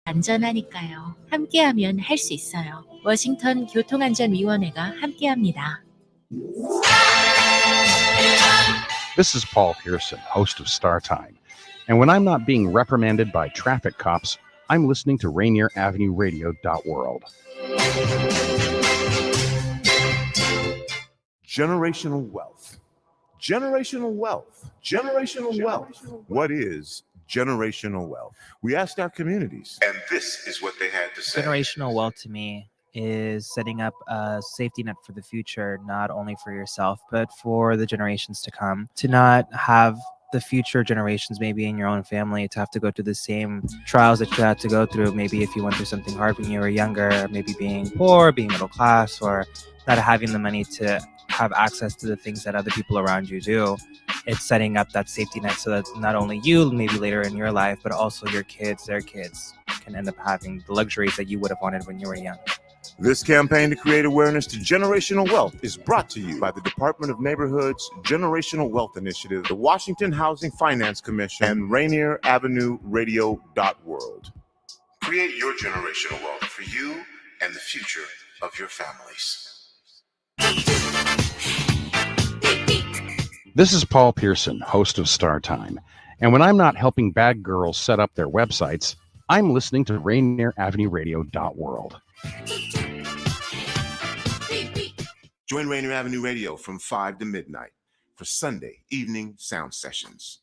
안전하니까요. 함께하면 할 수 있어요. 워싱턴 교통안전위원회가 함께합니다. This is Paul Pearson, host of Star Time. And when I'm not being reprimanded by traffic cops, I'm listening to Rainier Avenue Radio.world. Generational wealth. Generational wealth. Generational wealth. What is generational wealth? We asked our communities, and this is what they had to say. Generational wealth to me is setting up a safety net for the future, not only for yourself, but for the generations to come. To not have the future generations, maybe in your own family, to have to go through the same trials that you had to go through. Maybe if you went through something hard when you were younger, maybe being poor, being middle class, or not having the money to have access to the things that other people around you do. It's setting up that safety net so that not only you, maybe later in your life, but also your kids, their kids, can end up having the luxuries that you would have wanted when you were young. This campaign to create awareness to generational wealth is brought to you by the Department of Neighborhood's Generational Wealth Initiative, the Washington Housing Finance Commission, and Rainier Avenue Radio.world. Create your generational wealth for you and the future of your families. This is Paul Pearson, host of Star Time. And when I'm not helping bad girls set up their websites, I'm listening to Rainier Avenue Radio.world. Join Rainier Avenue Radio from 5 to midnight for Sunday evening sound sessions.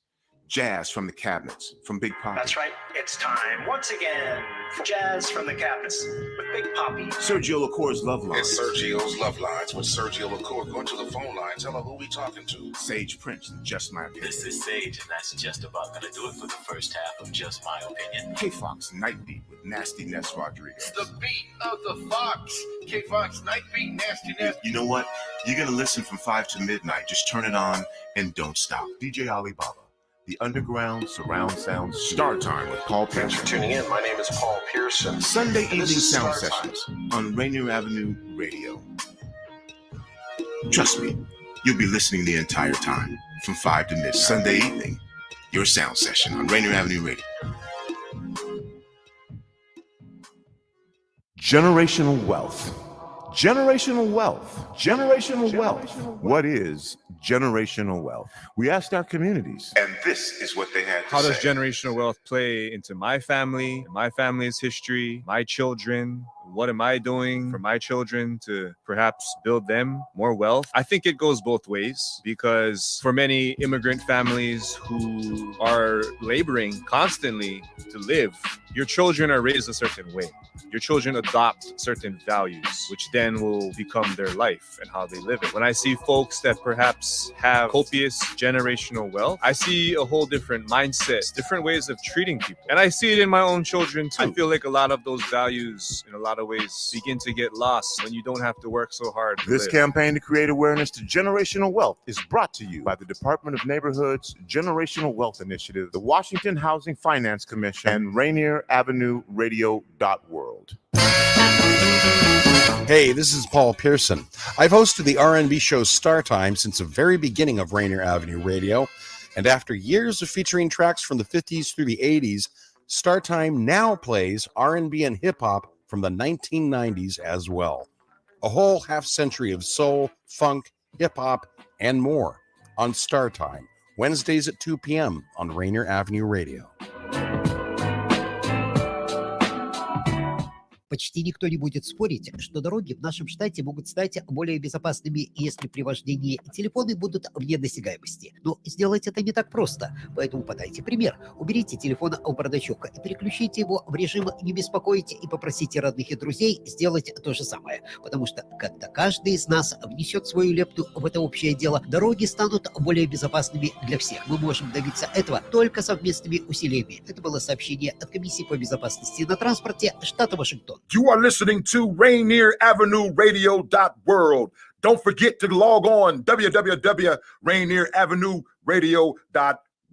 Jazz from the Cabinets from Big Poppy. That's right. It's time once again for Jazz from the Cabinets with Big Poppy. Sergio LaCour's Love Lines. It's Sergio's Love Lines with Sergio LaCour. Go to the phone line. Tell her who we talking to. Sage Prince and Just My Opinion. This is Sage, and that's just about going to do it for the first half of Just My Opinion. K-Fox Night Beat with Nasty Ness Rodriguez. The beat of the Fox. K-Fox Night Beat, Nasty Ness. You know what? You're going to listen from 5 to midnight. Just turn it on and don't stop. DJ Alibaba. The Underground Surround Sound Star Time with Paul Pearson. Thanks for tuning in. My name is Paul Pearson. Sunday evening sound Star sessions on Rainier Avenue Radio. Trust me, you'll be listening the entire time from 5 to midnight. Sunday evening, your sound session on Rainier Avenue Radio. Generational wealth. Generational wealth. Generational wealth. What is generational wealth? We asked our communities, and this is what they had to say. How does generational wealth play into my family, my family's history, my children? What am I doing for my children to perhaps build them more wealth? I think it goes both ways, because for many immigrant families who are laboring constantly to live, your children are raised a certain way. Your children adopt certain values, which then will become their life and how they live it. When I see folks that perhaps have copious generational wealth, I see a whole different mindset, different ways of treating people. And I see it in my own children too. I feel like a lot of those values, in a lot of ways, begin to get lost when you don't have to work so hard to This live. campaign to create awareness to generational wealth is brought to you by the Department of Neighborhood's Generational Wealth Initiative, the Washington Housing Finance Commission, and Rainier Avenue Radio.world. Hey, this is Paul Pearson. I've hosted the R&B show Star Time since the very beginning of Rainier Avenue Radio, and after years of featuring tracks from the 50s through the 80s, Star Time now plays R&B and hip-hop from the 1990s as well. A whole half-century of soul, funk, hip-hop, and more on Star Time, Wednesdays at 2 p.m. on Rainier Avenue Radio. Почти никто не будет спорить, что дороги в нашем штате могут стать более безопасными, если при вождении телефоны будут вне досягаемости. Но сделать это не так просто, поэтому подайте пример. Уберите телефон у бардачка и переключите его в режим «Не беспокоить» и попросите родных и друзей сделать то же самое. Потому что, когда каждый из нас внесет свою лепту в это общее дело, дороги станут более безопасными для всех. Мы можем добиться этого только совместными усилиями. Это было сообщение от Комиссии по безопасности на транспорте штата Вашингтон. You are listening to Rainier Avenue Radio.world. Don't forget to log on www.rainieravenue Radio.world.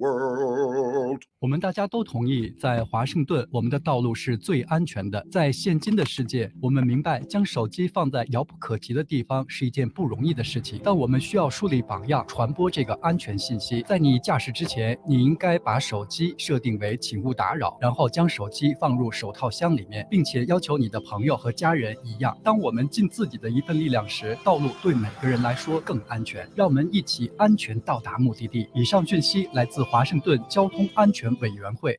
world. 我们大家都同意，在华盛顿，我们的道路是最安全的。在现今的世界，我们明白将手机放在遥不可及的地方是一件不容易的事情，但我们需要树立榜样，传播这个安全信息。在你驾驶之前，你应该把手机设定为请勿打扰，然后将手机放入手套箱里面，并且要求你的朋友和家人一样。当我们尽自己的一份力量时，道路对每个人来说更安全。让我们一起安全到达目的地。以上讯息来自华盛顿交通安全委员会。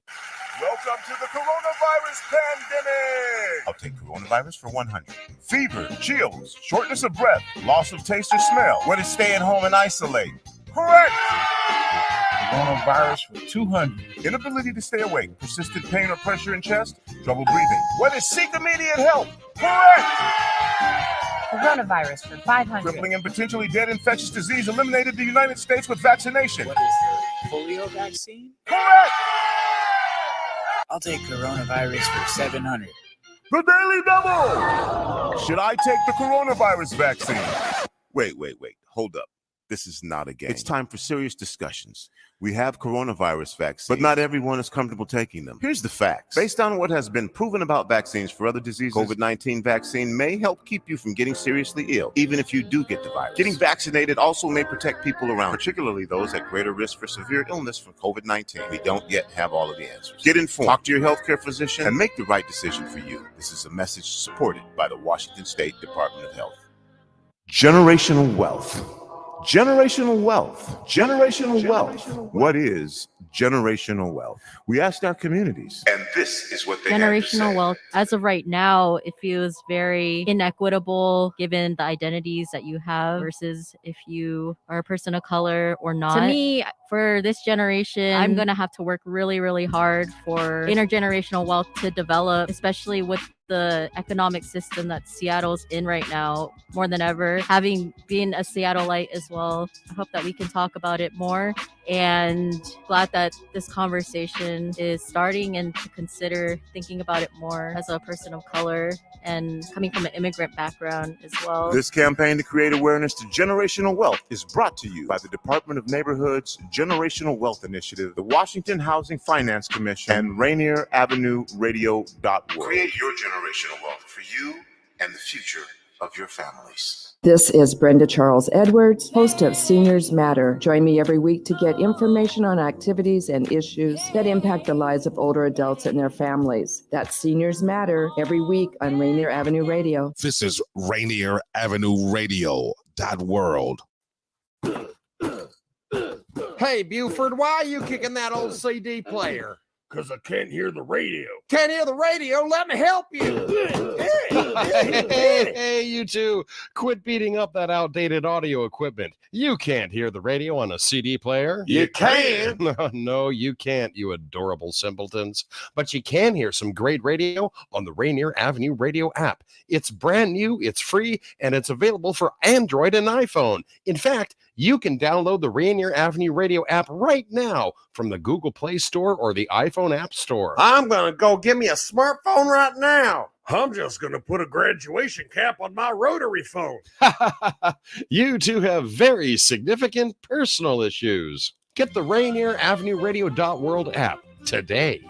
Welcome to the coronavirus pandemic. I'll take coronavirus for 100. Fever, chills, shortness of breath, loss of taste or smell. What is stay at home and isolate? Correct. Coronavirus for 200. Inability to stay awake, persistent pain or pressure in chest, trouble breathing. What is seek immediate help? Correct. Coronavirus for 500. Crippling and potentially dead infectious disease eliminated the United States with vaccination. What is the polio vaccine? Correct. I'll take coronavirus for 700. The Daily Double! Should I take the coronavirus vaccine? Wait. Hold up. This is not a game. It's time for serious discussions. We have coronavirus vaccines, but not everyone is comfortable taking them. Here's the facts. Based on what has been proven about vaccines for other diseases, COVID-19 vaccine may help keep you from getting seriously ill, even if you do get the virus. Getting vaccinated also may protect people around, particularly those at greater risk for severe illness from COVID-19. We don't yet have all of the answers. Get informed, talk to your healthcare physician, and make the right decision for you. This is a message supported by the Washington State Department of Health. Generational wealth. Generational wealth. Generational wealth. What is generational wealth? We asked our communities, and this is what they had to Generational say. wealth, as of right now, it feels very inequitable given the identities that you have versus if you are a person of color or not. To me, for this generation, I'm going to have to work really, really hard for intergenerational wealth to develop, especially with the economic system that Seattle's in right now more than ever. Having been a Seattleite as well, I hope that we can talk about it more, and glad that this conversation is starting and to consider thinking about it more as a person of color and coming from an immigrant background as well. This campaign to create awareness to generational wealth is brought to you by the Department of Neighborhood's Generational Wealth Initiative, the Washington Housing Finance Commission, and Rainier Avenue Radio App. Create your generational wealth for you and the future of your families. This is Brenda Charles Edwards, host of Seniors Matter. Join me every week to get information on activities and issues that impact the lives of older adults and their families. That's Seniors Matter every week on Rainier Avenue Radio. This is Rainier Avenue Radio .world. Hey, Buford, why are you kicking that old CD player? Because I can't hear the radio. Can't hear the radio? Let me help you. Hey, you two, quit beating up that outdated audio equipment. You can't hear the radio on a CD player. You can. No, you can't, you adorable simpletons. But you can hear some great radio on the Rainier Avenue Radio app. It's brand new, it's free, and it's available for Android and iPhone. In fact, you can download the Rainier Avenue Radio app right now from the Google Play Store or the iPhone App Store. I'm going to go get me a smartphone right now. I'm just going to put a graduation cap on my rotary phone. You two have very significant personal issues. Get the Rainier Avenue Radio .world app today.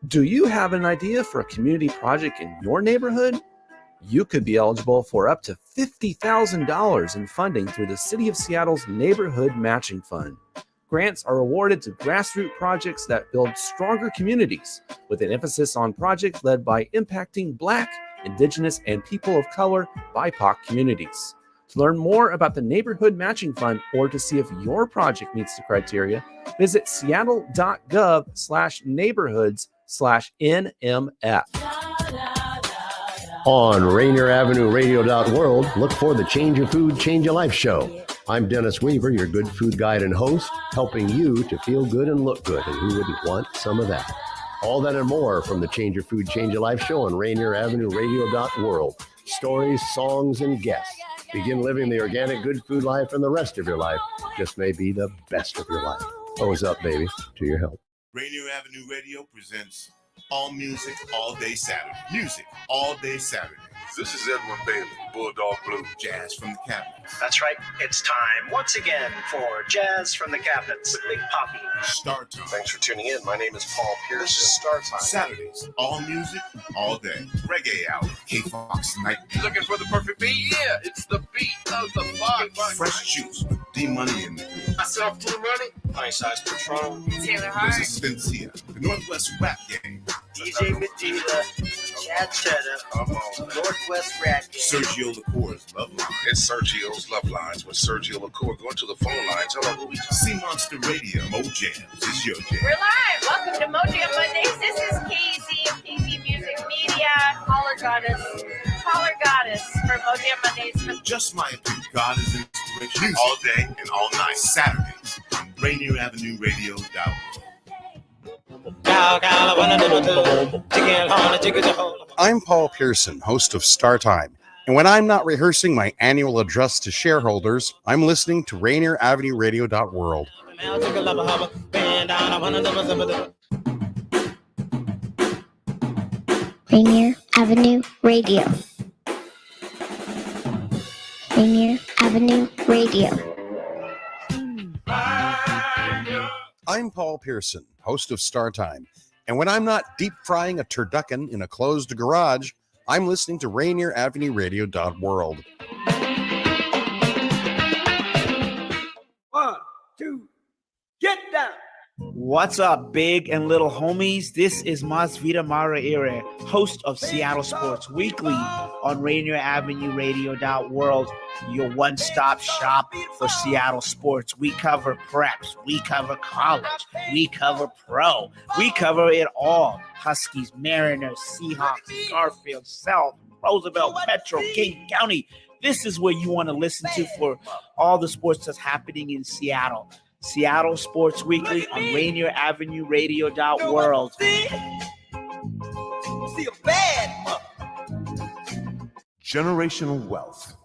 Do you have an idea for a community project in your neighborhood? You could be eligible for up to $50,000 in funding through the City of Seattle's Neighborhood Matching Fund. Grants are awarded to grassroots projects that build stronger communities, with an emphasis on projects led by impacting Black, Indigenous, and people of color BIPOC communities. To learn more about the Neighborhood Matching Fund or to see if your project meets the criteria, visit seattle.gov/neighborhoods/NMF. On Rainier Avenue Radio .world, look for the Change Your Food, Change Your Life show. I'm Dennis Weaver, your good food guide and host, helping you to feel good and look good, and who wouldn't want some of that? All that and more from the Change Your Food, Change Your Life show on Rainier Avenue Radio .world. Stories, songs, and guests. Begin living the organic good food life, and the rest of your life just may be the best of your life. Always up, baby, to your help. Rainier Avenue Radio presents all music, all day Saturday. Music, all day Saturday. This is Edwin Bailey, Bulldog Blue. Jazz from the Cabinets. That's right. It's time once again for Jazz from the Cabinets with Big Poppy. Start Time. Thanks for tuning in. My name is Paul Pearson. This is Start Time. Saturdays, all music, all day. Reggae Hour. K-Fox Night. Looking for the perfect beat? Yeah, it's the beat of the box. Fresh Juice with D-Money in the group. Myself, D-Money. Nice Size Patron. Taylor Hart. This is Spencia, the Northwest Rap Gang. DJ Medina, Chad Cheddar, Northwest Rap Gang. Sergio Lacour's Love Line. It's Sergio's Love Lines with Sergio Lacour. Go to the phone line. Tell her who we talking. Sea Monster Radio. Mo Jams. It's your jam. We're live. Welcome to Mo Jam Mondays. This is KZ of KZ Music Media. Caller Goddess for Mo Jam Mondays. Just my opinion. God is inspiration. All day and all night. Saturdays on Rainier Avenue Radio App. I'm Paul Pearson, host of Star Time. And when I'm not rehearsing my annual address to shareholders, I'm listening to Rainier Avenue Radio.world. Rainier Avenue Radio. Rainier Avenue Radio. I'm Paul Pearson, host of Star Time. And when I'm not deep frying a turducken in a closed garage, I'm listening to Rainier Avenue Radio.world. 1, 2, get down. What's up, big and little homies? This is Masvita Maraire, host of Seattle Sports Weekly on Rainier Avenue Radio.world, your one-stop shop for Seattle sports. We cover preps, we cover college, we cover pro, we cover it all. Huskies, Mariners, Seahawks, Garfield, South, Roosevelt, Metro, King County. This is where you want to listen to for all the sports that's happening in Seattle. Seattle Sports Weekly on Rainier Avenue Radio.world. Generational wealth.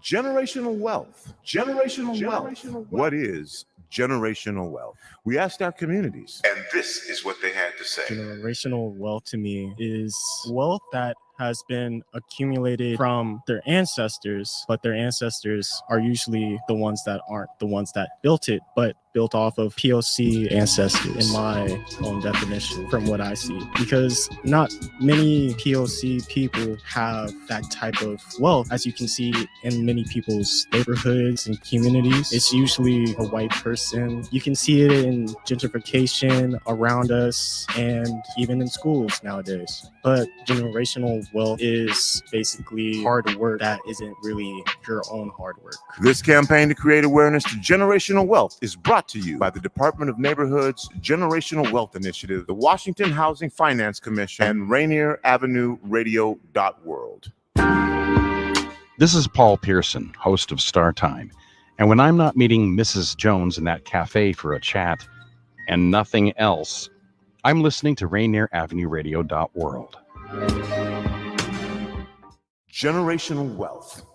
Generational wealth. Generational wealth. What is generational wealth? We asked our communities, and this is what they had to say. Generational wealth to me is wealth that has been accumulated from their ancestors, but their ancestors are usually the ones that aren't the ones that built it, but built off of POC ancestors, in my own definition, from what I see. Because not many POC people have that type of wealth. As you can see in many people's neighborhoods and communities, it's usually a white person. You can see it in gentrification around us and even in schools nowadays. But generational wealth is basically hard work that isn't really your own hard work. This campaign to create awareness to generational wealth is brought to you by the Department of Neighborhood's Generational Wealth Initiative, the Washington Housing Finance Commission, and Rainier Avenue Radio.world. This is Paul Pearson, host of Star Time. And when I'm not meeting Mrs. Jones in that cafe for a chat and nothing else, I'm listening to Rainier Avenue Radio.world. Generational wealth.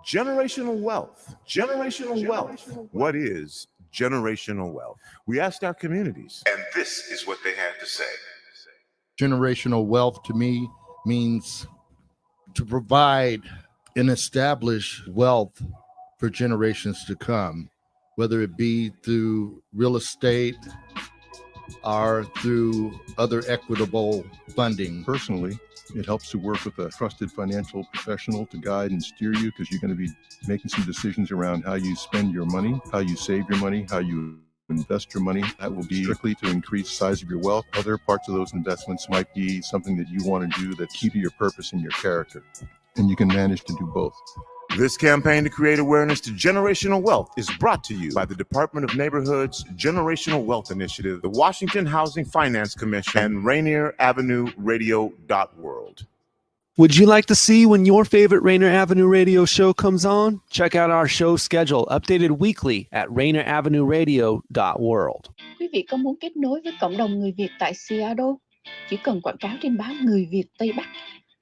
Generational wealth. Generational wealth. What is generational wealth? We asked our communities, and this is what they had to say. Generational wealth to me means to provide and establish wealth for generations to come, whether it be through real estate or through other equitable funding. Personally, it helps to work with a trusted financial professional to guide and steer you, because you're going to be making some decisions around how you spend your money, how you save your money, how you invest your money. That will be strictly to increase the size of your wealth. Other parts of those investments might be something that you want to do that keep your purpose and your character. And you can manage to do both. This campaign to create awareness to generational wealth is brought to you by the Department of Neighborhood's Generational Wealth Initiative, the Washington Housing Finance Commission, and Rainier Avenue Radio.world. Would you like to see when your favorite Rainier Avenue Radio show comes on? Check out our show schedule, updated weekly at rainieravenue.radio.world. Quý vị có muốn kết nối với cộng đồng người Việt tại Seattle? Chỉ cần quảng cáo trên báo Người Việt Tây Bắc,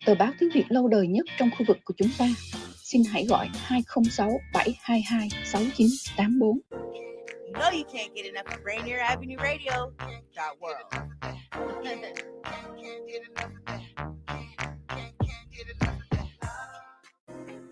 tờ báo tiếng Việt lâu đời nhất trong khu vực của chúng ta. Xin hãy gọi 206-722-6984. You know you can't get enough of Rainier Avenue Radio.world.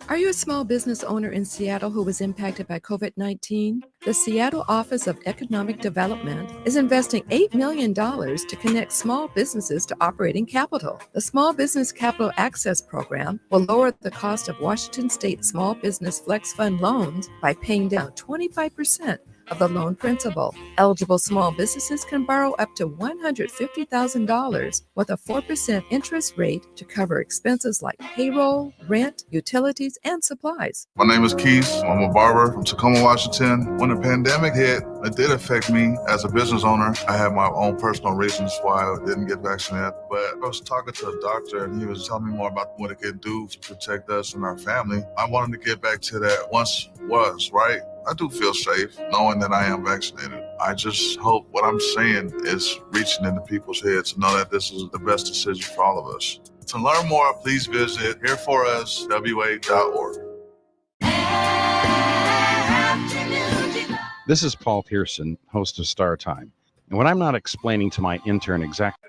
Are you a small business owner in Seattle who was impacted by COVID-19? The Seattle Office of Economic Development is investing $8 million to connect small businesses to operating capital. The Small Business Capital Access Program will lower the cost of Washington State Small Business Flex Fund loans by paying down 25% of the loan principal. Eligible small businesses can borrow up to $150,000 with a 4% interest rate to cover expenses like payroll, rent, utilities, and supplies. My name is Keith. I'm a barber from Tacoma, Washington. When the pandemic hit, it did affect me as a business owner. I had my own personal reasons why I didn't get vaccinated. But I was talking to a doctor and he was telling me more about what it could do to protect us and our family. I wanted to get back to that once was, right? I do feel safe knowing that I am vaccinated. I just hope what I'm saying is reaching into people's heads to know that this is the best decision for all of us. To learn more, please visit hereforuswa.org. This is Paul Pearson, host of Star Time. And when I'm not explaining to my intern exactly.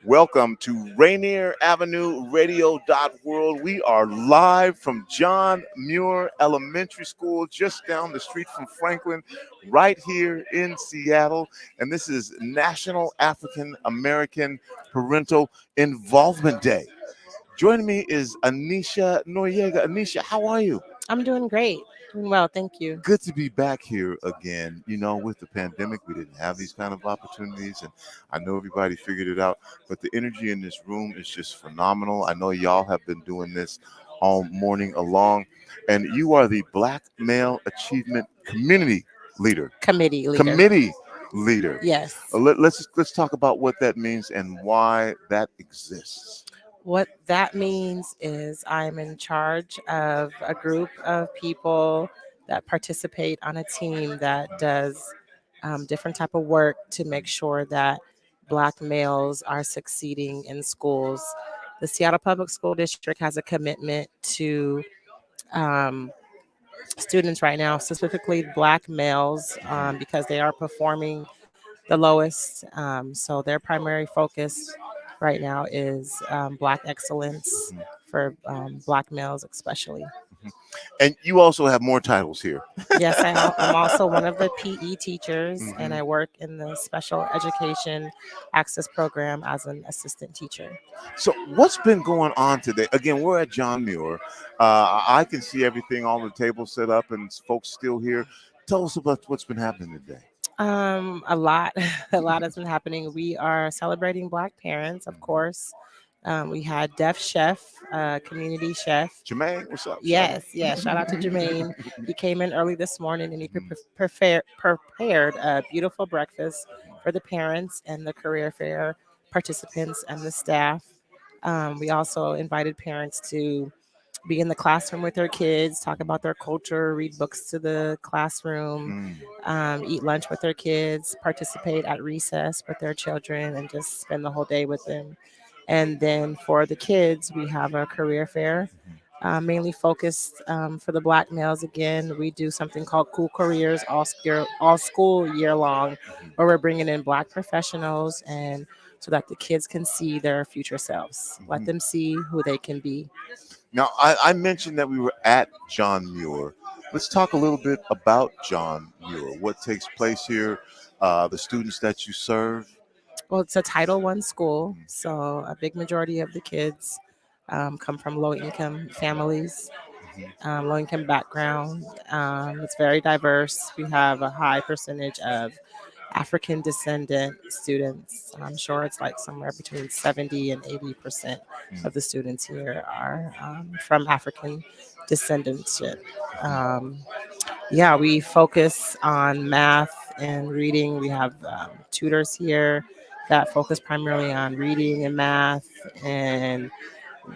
Welcome to Rainier Avenue Radio World. We are live from John Muir Elementary School, just down the street from Franklin, right here in Seattle. And this is National African American Parental Involvement Day. Joining me is Anisha Noriega. Anisha, how are you? I'm doing great. Doing well, thank you. Good to be back here again. You know, with the pandemic, we didn't have these kind of opportunities, and I know everybody figured it out, but the energy in this room is just phenomenal. I know y'all have been doing this all morning along, and you are the Black Male Achievement Community Leader. Committee leader. Committee leader. Yes. Let's talk about what that means and why that exists. What that means is I'm in charge of a group of people that participate on a team that does different type of work to make sure that Black males are succeeding in schools. The Seattle Public School District has a commitment to students right now, specifically Black males, because they are performing the lowest. So their primary focus right now is Black excellence for Black males especially. And you also have more titles here. Yes, I'm also one of the PE teachers, and I work in the special education access program as an assistant teacher. So what's been going on today? Again, we're at John Muir. I can see everything, all the tables set up and folks still here. Tell us about what's been happening today. A lot has been happening. We are celebrating Black parents, of course. We had Deaf Chef, community chef. Jermaine, what's up? Yes. Shout out to Jermaine. He came in early this morning and he prepared a beautiful breakfast for the parents and the career fair participants and the staff. We also invited parents to be in the classroom with their kids, talk about their culture, read books to the classroom, eat lunch with their kids, participate at recess with their children, and just spend the whole day with them. And then for the kids, we have a career fair, mainly focused for the Black males. Again, we do something called Cool Careers all school year long, where we're bringing in Black professionals and so that the kids can see their future selves, let them see who they can be. Now, I mentioned that we were at John Muir. Let's talk a little bit about John Muir, what takes place here, the students that you serve. Well, it's a Title I school, so a big majority of the kids come from low-income families, low-income background. It's very diverse. We have a high percentage of African descendant students. I'm sure it's like somewhere between 70 and 80% of the students here are from African descendanship. We focus on math and reading. We have tutors here that focus primarily on reading and math. And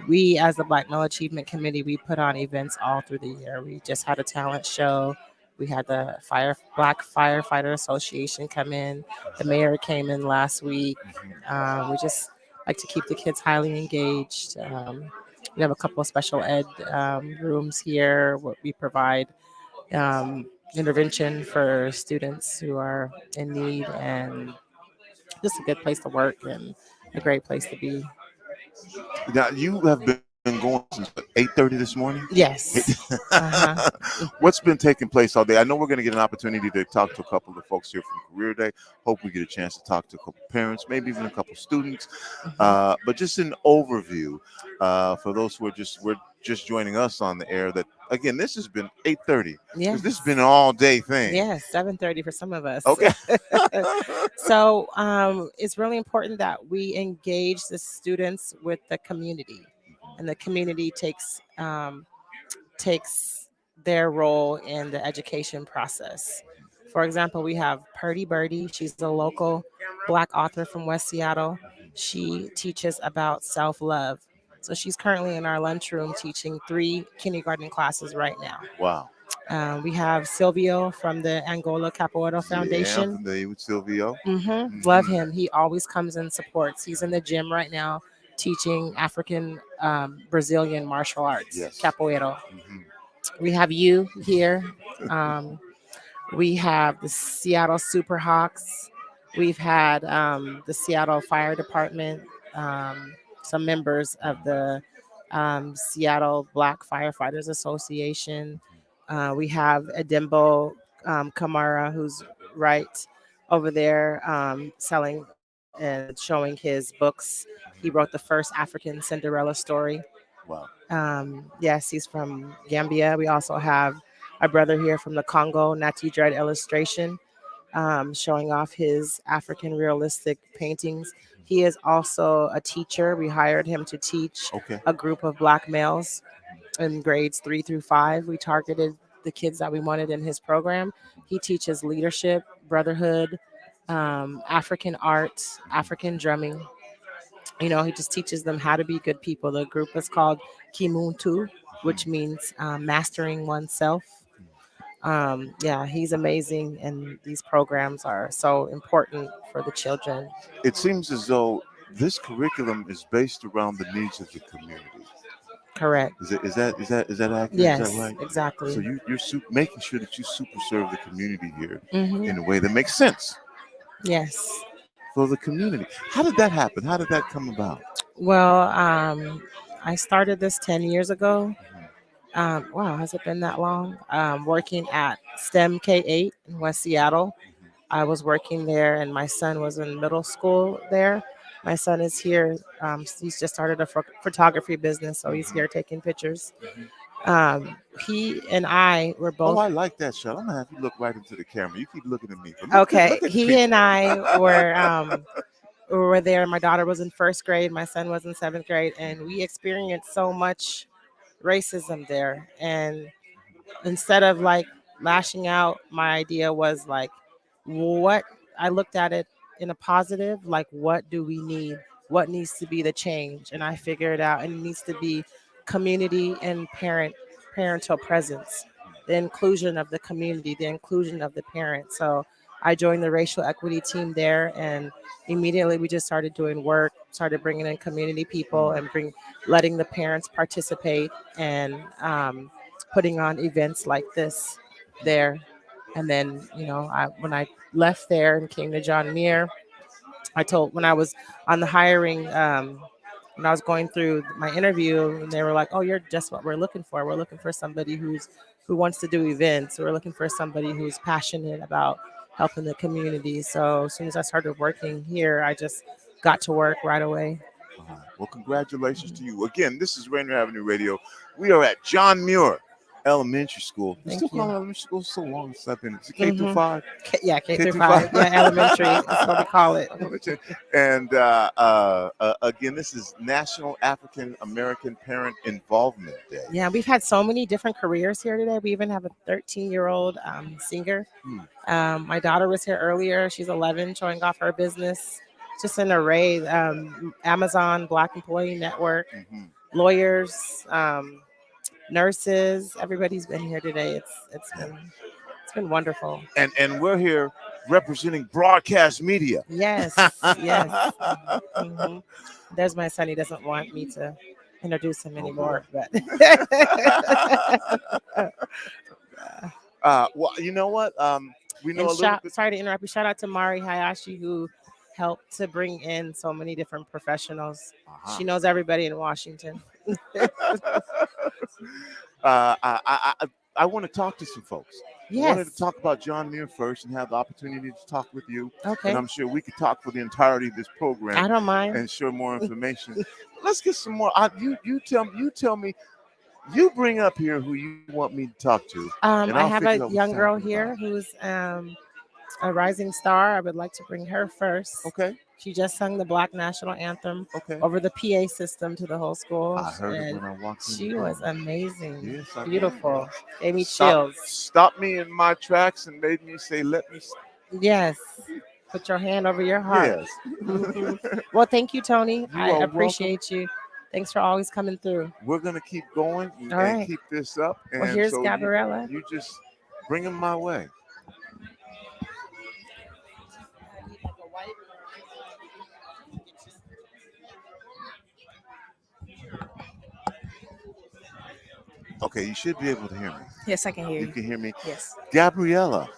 we, as the Black Male Achievement Committee, we put on events all through the year. We just had a talent show. We had the Black Firefighter Association come in. The mayor came in last week. We just like to keep the kids highly engaged. We have a couple of special ed rooms here where we provide intervention for students who are in need, and just a good place to work and a great place to be. Now you have been going since 8:30 this morning. Yes. Uh-huh. What's been taking place all day? I know we're going to get an opportunity to talk to a couple of folks here from Career Day. Hope we get a chance to talk to a couple parents, maybe even a couple students. But just an overview for those who are just joining us on the air. That again, this has been 8:30. Yeah. This has been an all day thing. Yeah, 7:30 for some of us. Okay. So it's really important that we engage the students with the community, and the community takes their role in the education process. For example, we have Purdy Birdie. She's a local Black author from West Seattle. She teaches about self-love. So she's currently in our lunchroom teaching 3 kindergarten classes right now. Wow. We have Silvio from the Angola Capoeira Foundation. Yeah, I'm familiar with Silvio. Love him. He always comes and supports. He's in the gym right now teaching African Brazilian martial arts, capoeira. We have you here. We have the Seattle Superhawks. We've had the Seattle Fire Department, some members of the Seattle Black Firefighters Association. We have Edimbo Kamara, who's right over there selling and showing his books. He wrote the first African Cinderella story. Wow. Yes, he's from Gambia. We also have a brother here from the Congo, Nati Dread Illustration, showing off his African realistic paintings. He is also a teacher. We hired him to teach a group of Black males in grades 3 through 5. We targeted the kids that we wanted in his program. He teaches leadership, brotherhood, African art, African drumming. He just teaches them how to be good people. The group is called Kimuntu, which means mastering oneself. Yeah, he's amazing, and these programs are so important for the children. It seems as though this curriculum is based around the needs of the community. Correct. Is that accurate? Yes, is that right? Exactly. So you're making sure that you super serve the community here Mhm. in a way that makes sense Yes. for the community. How did that happen? How did that come about? Well, I started this 10 years ago. Wow, has it been that long? Working at STEM K-8 in West Seattle. I was working there, and my son was in middle school there. My son is here. He's just started a photography business, so he's here taking pictures. He and I were both. Oh, I like that shot. I'm gonna have you look right into the camera. You keep looking at me. But Okay, look at he me. and I were there. My daughter was in 1st grade. My son was in 7th grade, and we experienced so much racism there. And instead of like lashing out, my idea was like, what I looked at it in a positive, like, what do we need? What needs to be the change? And I figured out it needs to be community and parental presence, the inclusion of the community, the inclusion of the parents. So I joined the racial equity team there, and immediately we just started doing work, started bringing in community people and letting the parents participate, and putting on events like this there. And then, when I left there and came to John Muir, when I was on the hiring, when I was going through my interview, and they were like, "Oh, you're just what we're looking for. We're looking for somebody who wants to do events. We're looking for somebody who's passionate about helping the community." So as soon as I started working here, I just got to work right away. Well, congratulations to you. Again, this is Rainier Avenue Radio. We are at John Muir Elementary School. You still call it elementary school? So long since I've been. Is it K through 5? Yeah, K through 5. Yeah, elementary. That's what we call it. And again, this is National African American Parent Involvement Day. Yeah, we've had so many different careers here today. We even have a 13-year-old singer. My daughter was here earlier. She's 11, showing off her business. Just an array. Amazon, Black Employee Network, lawyers, nurses. Everybody's been here today. It's been wonderful. And we're here representing broadcast media. Yes, yes. There's my son. He doesn't want me to introduce him anymore, but well, you know what? We know a little bit. Sorry to interrupt you. Shout out to Mari Hayashi, who helped to bring in so many different professionals. Uh-huh. She knows everybody in Washington. I want to talk to some folks. I wanted to Yes. talk about John Muir first and have the opportunity to talk with you. Okay. And I'm sure we could talk for the entirety of this program. I don't mind. And share more information. Let's get some more. You tell me. You bring up here who you want me to talk to. And I I'll have figure a out young what girl to talk here about. who's a rising star. I would like to bring her first. Okay. She just sung the Black National Anthem Okay. over the PA system to the whole school. I heard it and when I walked in. she was amazing. Yes, I Beautiful. Gave me Stop- chills. Stopped me in my tracks and made me say, "Let me." Yes. Put your hand over your heart. Yes. Mhm. Well, thank you, Tony. You I are appreciate you. Thanks for always coming through. We're gonna keep going and All right. keep this up. And Well, here's so Gabriella. You just bring them my way. Okay, you should be able to hear me. Yes, I can hear you. You can hear me. Yes. Gabriella,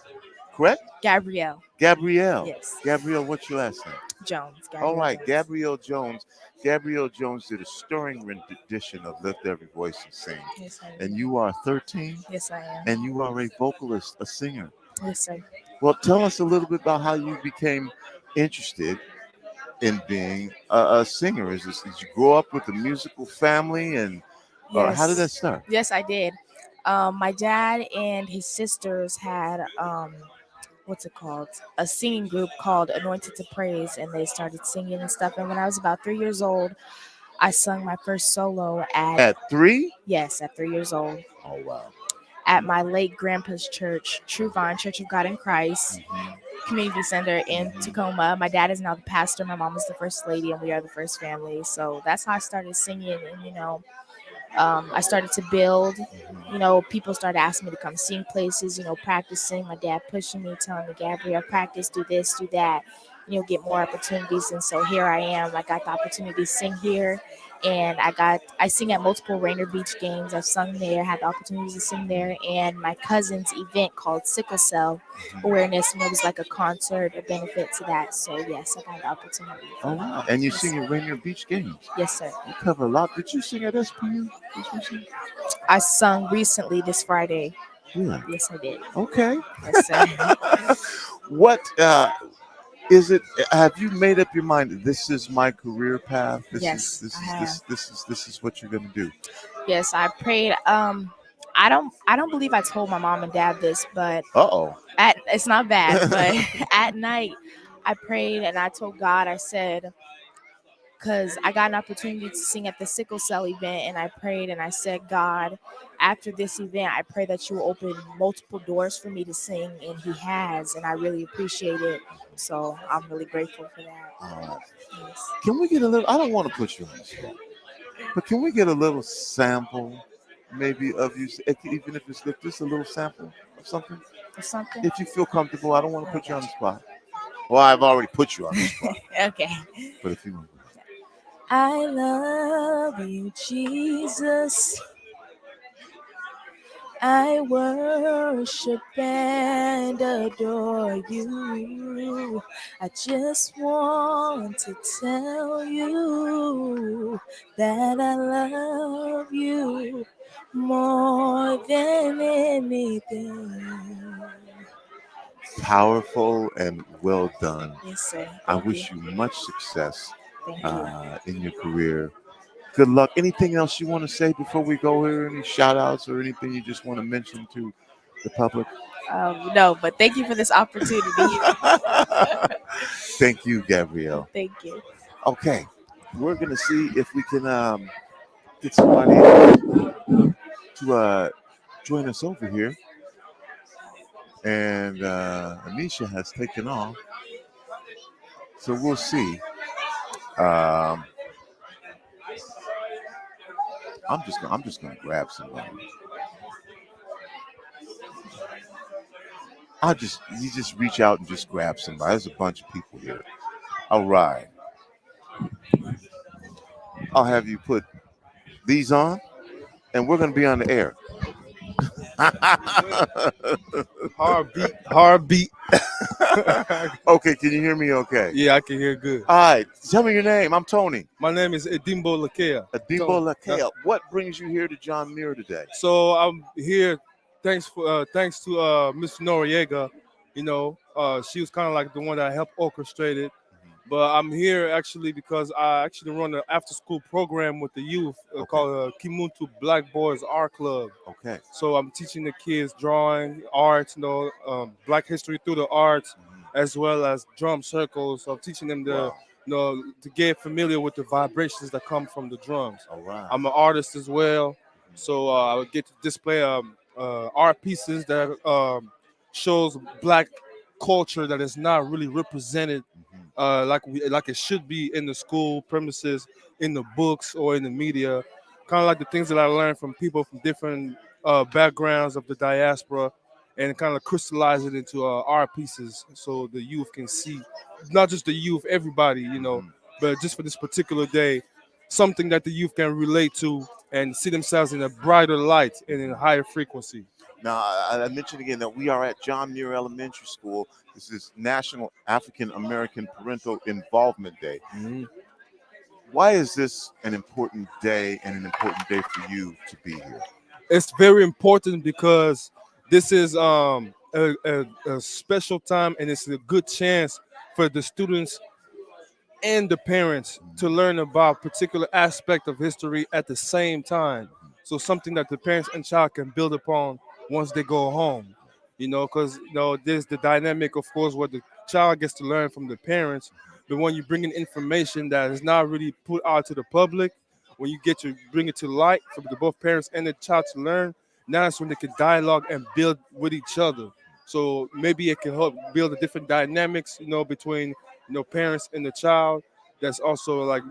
correct? Gabrielle Gabrielle. Yes. Gabrielle, what's your last name? Jones. All right, Jones. Gabrielle Jones. Gabrielle Jones did a stirring rendition of Lift Every Voice and Sing. Yes, I am. And you are 13? Yes, I am. And you are a vocalist, a singer. Yes, sir. Well, tell us a little bit about how you became interested in being a singer. Did you grow up with a musical family, and how did that start? Yes, I did. My dad and his sisters had what's it called? A singing group called Anointed to Praise, and they started singing and stuff. And when I was about 3 years old, I sung my first solo At 3? Yes, at 3 years old. Oh wow. At my late grandpa's church, True Vine Church of God in Christ Community Center in Tacoma. My dad is now the pastor. My mom is the first lady, and we are the first family. So that's how I started singing. And I started to build. People started asking me to come sing places. Practicing. My dad pushing me, telling me, "Gabrielle, practice, do this, do that. Get more opportunities." And so here I am. I got the opportunity to sing here. And I sing at multiple Rainier Beach games. I've sung there, had the opportunity to sing there. And my cousin's event called Sickle Cell Awareness, and it was like a concert, a benefit to that. So yes, I got the opportunity. Oh wow. And you sing at Rainier Beach games. Yes, sir. You cover a lot. Did you sing at SPU? I sung recently this Friday. Yeah. Yes, I did. Okay. Yes, sir. What is it? Have you made up your mind? This is my career path. Yes, I have. This is what you're gonna do. Yes, I prayed. I don't believe I told my mom and dad this, but it's not bad. But at night, I prayed and I told God. I said, because I got an opportunity to sing at the Sickle Cell event, and I prayed and I said, God, after this event, I pray that you will open multiple doors for me to sing, and He has, and I really appreciate it. So I'm really grateful for that. Yes. Can we get a little? I don't want to put you on the spot, but can we get a little sample, maybe of you, even if it's just a little sample of something? Or something? If you feel comfortable, I don't want to put you on the spot. Well, I've already put you on the spot. Okay. But if you want. I love you, Jesus. I worship and adore you. I just want to tell you that I love you more than anything. Powerful and well done. Yes, sir. I Thank wish you much success Thank in your career. Good luck. Anything else you want to say before we go here? Any shout outs or anything you just want to mention to the public? No, but thank you for this opportunity. Thank you, Gabrielle. Thank you. Okay, we're going to see if we can get somebody to join us over here. And Anisha has taken off. So we'll see. I'm just gonna grab somebody. You just reach out and just grab somebody. There's a bunch of people here. All right. I'll have you put these on, and we're gonna be on the air. Hard beat. Okay, can you hear me okay? Yeah, I can hear good. All right, tell me your name. I'm Tony. My name is Edimbo Lakea. Edimbo Lakea. What brings you here to John Muir today? So I'm here thanks to Miss Noriega. You know, she was kind of like the one that helped orchestrate it. But I'm here actually because I actually run an after-school program with the youth called Kimuntu Black Boys Art Club. Okay. So I'm teaching the kids drawing, art, Black history through the arts, as well as drum circles. So I'm teaching them to get familiar with the vibrations that come from the drums. All right. I'm an artist as well, so I get to display art pieces that shows Black culture that is not really represented like it should be in the school premises, in the books, or in the media. Kind of like the things that I learned from people from different backgrounds of the diaspora, and kind of crystallize it into art pieces so the youth can see, not just the youth, everybody, but just for this particular day, something that the youth can relate to and see themselves in a brighter light and in a higher frequency. Now, I mentioned again that we are at John Muir Elementary School. This is National African American Parental Involvement Day. Why is this an important day and an important day for you to be here? It's very important because this is a special time, and it's a good chance for the students and the parents to learn about particular aspect of history at the same time. So something that the parents and child can build upon once they go home, because there's the dynamic, of course, where the child gets to learn from the parents. But when you bring in information that is not really put out to the public, when you get to bring it to light for the both parents and the child to learn, now that's when they can dialogue and build with each other. So maybe it can help build the different dynamics, between parents and the child. That's also like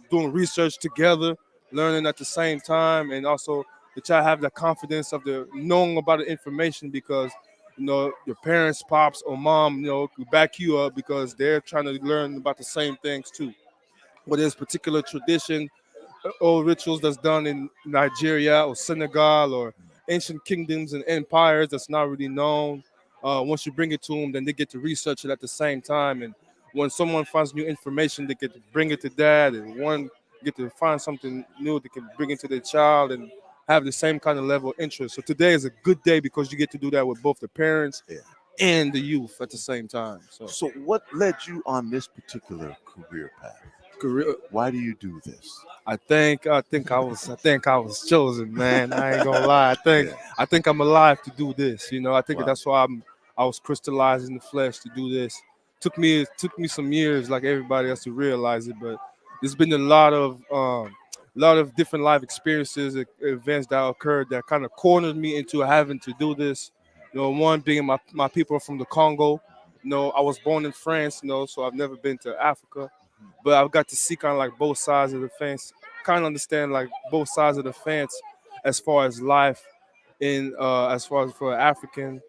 doing research together, learning at the same time, and also the child have the confidence of the knowing about the information because your parents, pops or mom, could back you up because they're trying to learn about the same things too. But there's particular tradition or rituals that's done in Nigeria or Senegal or ancient kingdoms and empires that's not really known. Once you bring it to them, then they get to research it at the same time. And when someone finds new information, they get to bring it to dad, and one get to find something new they can bring it to their child and have the same kind of level of interest. So today is a good day because you get to do that with both the parents and the youth at the same time. So what led you on this particular career path? Why do you do this? I think I was chosen, man. I ain't gonna lie. I think I'm alive to do this. I think that's why I was crystallized in the flesh to do this. Took me some years, like everybody else, to realize it. But there's been a lot of different life experiences, events that occurred that kind of cornered me into having to do this. One being my people are from the Congo. I was born in France, so I've never been to Africa. But I've got to see kind of like both sides of the fence, kind of understand like both sides of the fence as far as life as far as for African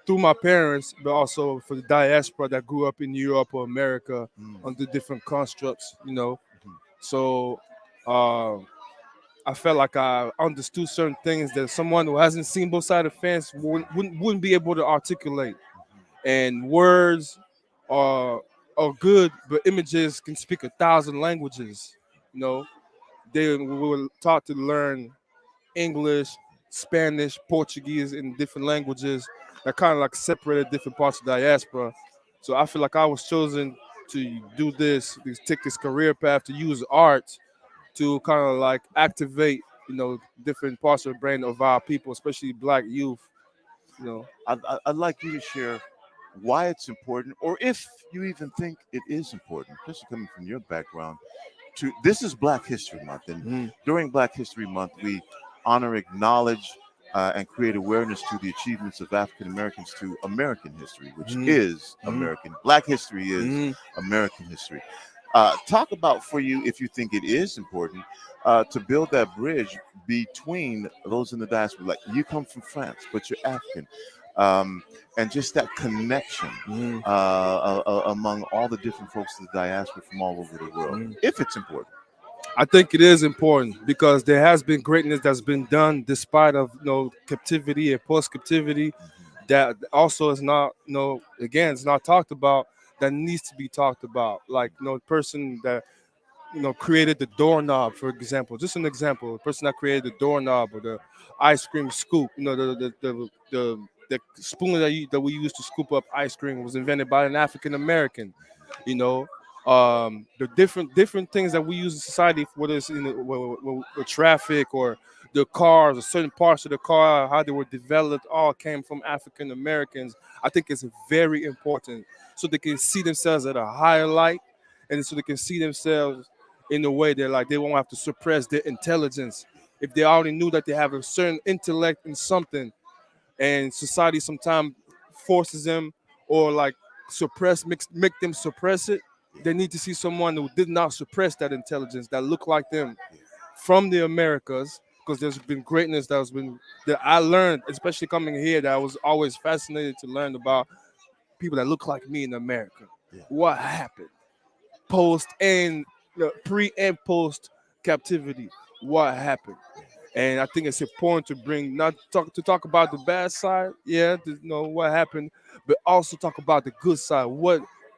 through my parents, but also for the diaspora that grew up in Europe or America under different constructs, So I felt like I understood certain things that someone who hasn't seen both sides of the fence wouldn't be able to articulate. And words are good, but images can speak 1,000 languages. They were taught to learn English, Spanish, Portuguese, and different languages that kind of like separated different parts of the diaspora. So I feel like I was chosen to do this, to take this career path, to use art to kind of like activate, different parts of the brain of our people, especially Black youth. I'd like you to share why it's important, or if you even think it is important, especially coming from your background. This is Black History Month, and during Black History Month, we honor, acknowledge, and create awareness to the achievements of African Americans to American history, which is American. Black history is American history. Talk about, for you, if you think it is important, to build that bridge between those in the diaspora. Like, you come from France, but you're African. And just that connection among all the different folks in the diaspora from all over the world, if it's important. I think it is important because there has been greatness that's been done despite of captivity and post captivity that also is not again it's not talked about, that needs to be talked about. Like the person that created the doorknob, for example, just an example, the person that created the doorknob or the ice cream scoop, the spoon that we used to scoop up ice cream was invented by an African American. You know, the different things that we use in society, whether it's with traffic or the cars or certain parts of the car, how they were developed, all came from African Americans. I think it's very important so they can see themselves at a higher light, and so they can see themselves in a way that like they won't have to suppress their intelligence. If they already knew that they have a certain intellect in something, and society sometimes forces them or like make them suppress it, they need to see someone who did not suppress that intelligence, that look like them from the Americas, because there's been greatness that I learned, especially coming here, that I was always fascinated to learn about people that look like me in America. What happened post and pre and post captivity? What happened? And I think it's important to bring not talk about the bad side, what happened, but also talk about the good side.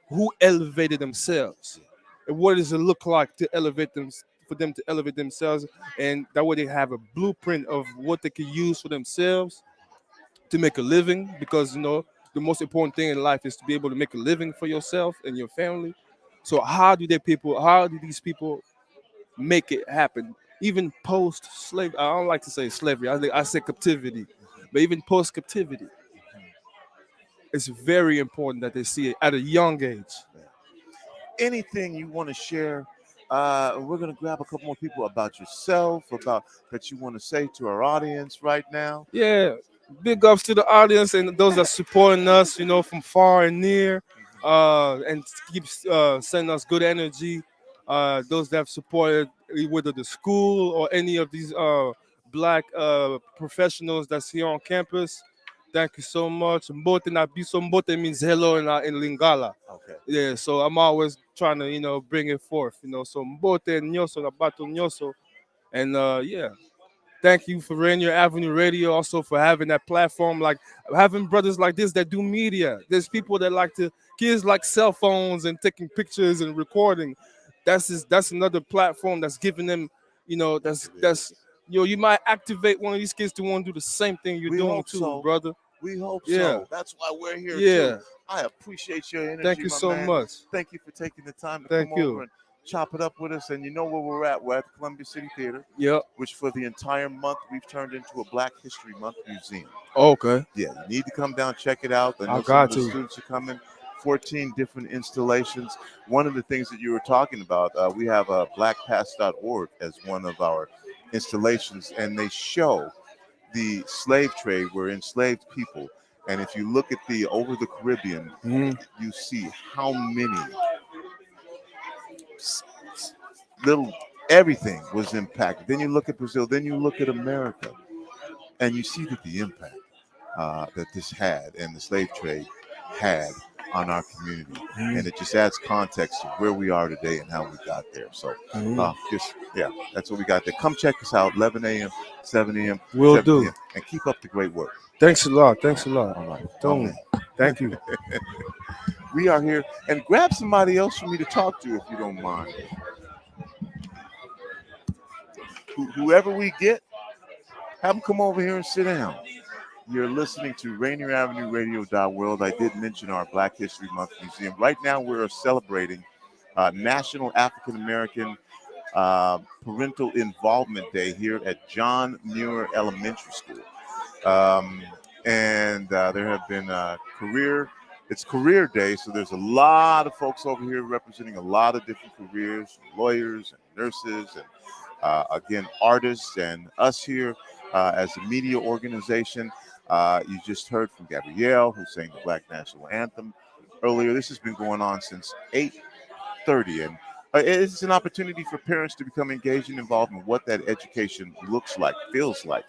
Who elevated themselves, and what does it look like to elevate them, for them to elevate themselves, and that way they have a blueprint of what they can use for themselves to make a living. Because the most important thing in life is to be able to make a living for yourself and your family. So how do these people make it happen? Even post slavery, I don't like to say slavery, I say captivity, but even post captivity, it's very important that they see it at a young age. Anything you want to share? We're going to grab a couple more people about yourself, about that you want to say to our audience right now. Yeah, big ups to the audience and those that supporting us, from far and near, and keep sending us good energy. Those that have supported whether the school or any of these black professionals that's here on campus. Thank you so much. Mbote na biso. Mbote means hello in Lingala. Okay. Yeah, so I'm always trying to bring it forth. So Mbote nyoso na bato nyoso, and yeah. Thank you for Rainier Avenue Radio, also for having that platform, like having brothers like this that do media. There's people that kids like cell phones and taking pictures and recording. That's another platform that's giving them, you might activate one of these kids to want to do the same thing you're doing too, so. brother. We hope Yeah. so. That's why we're here Yeah. too. I appreciate your energy. Thank you my so man. much. Thank you for taking the time to Thank come you. over and chop it up with us. And you know where we're at. We're at the Columbia City Theater. Yep. Which for the entire month we've turned into a Black History Month museum. Okay. Yeah, you need to come down, check it out. I know I some got of the to. students are coming. 14 different installations. One of the things that you were talking about, we have blackpast.org as one of our installations, and they show the slave trade where enslaved people. And if you look at over the Caribbean, you see how many little everything was impacted. Then you look at Brazil, then you look at America, and you see that the impact that this had and the slave trade had on our community. And it just adds context to where we are today and how we got there. So that's what we got there. Come check us out, 11 a.m., 7 a.m. Will 7 do. p.m., and keep up the great work. Thanks a lot. Thanks a lot. All right. Tony, thank you. We are here. And grab somebody else for me to talk to if you don't mind. Whoever we get, have them come over here and sit down. You're listening to Rainier Avenue Radio World. I did mention our Black History Month Museum. Right now we're celebrating National African American Parental Involvement Day here at John Muir Elementary School. And there have been it's career day, so there's a lot of folks over here representing a lot of different careers, lawyers and nurses, and again, artists, and us here as a media organization. You just heard from Gabrielle, who sang the Black National Anthem earlier. This has been going on since 8:30, and it's an opportunity for parents to become engaged and involved in what that education looks like, feels like.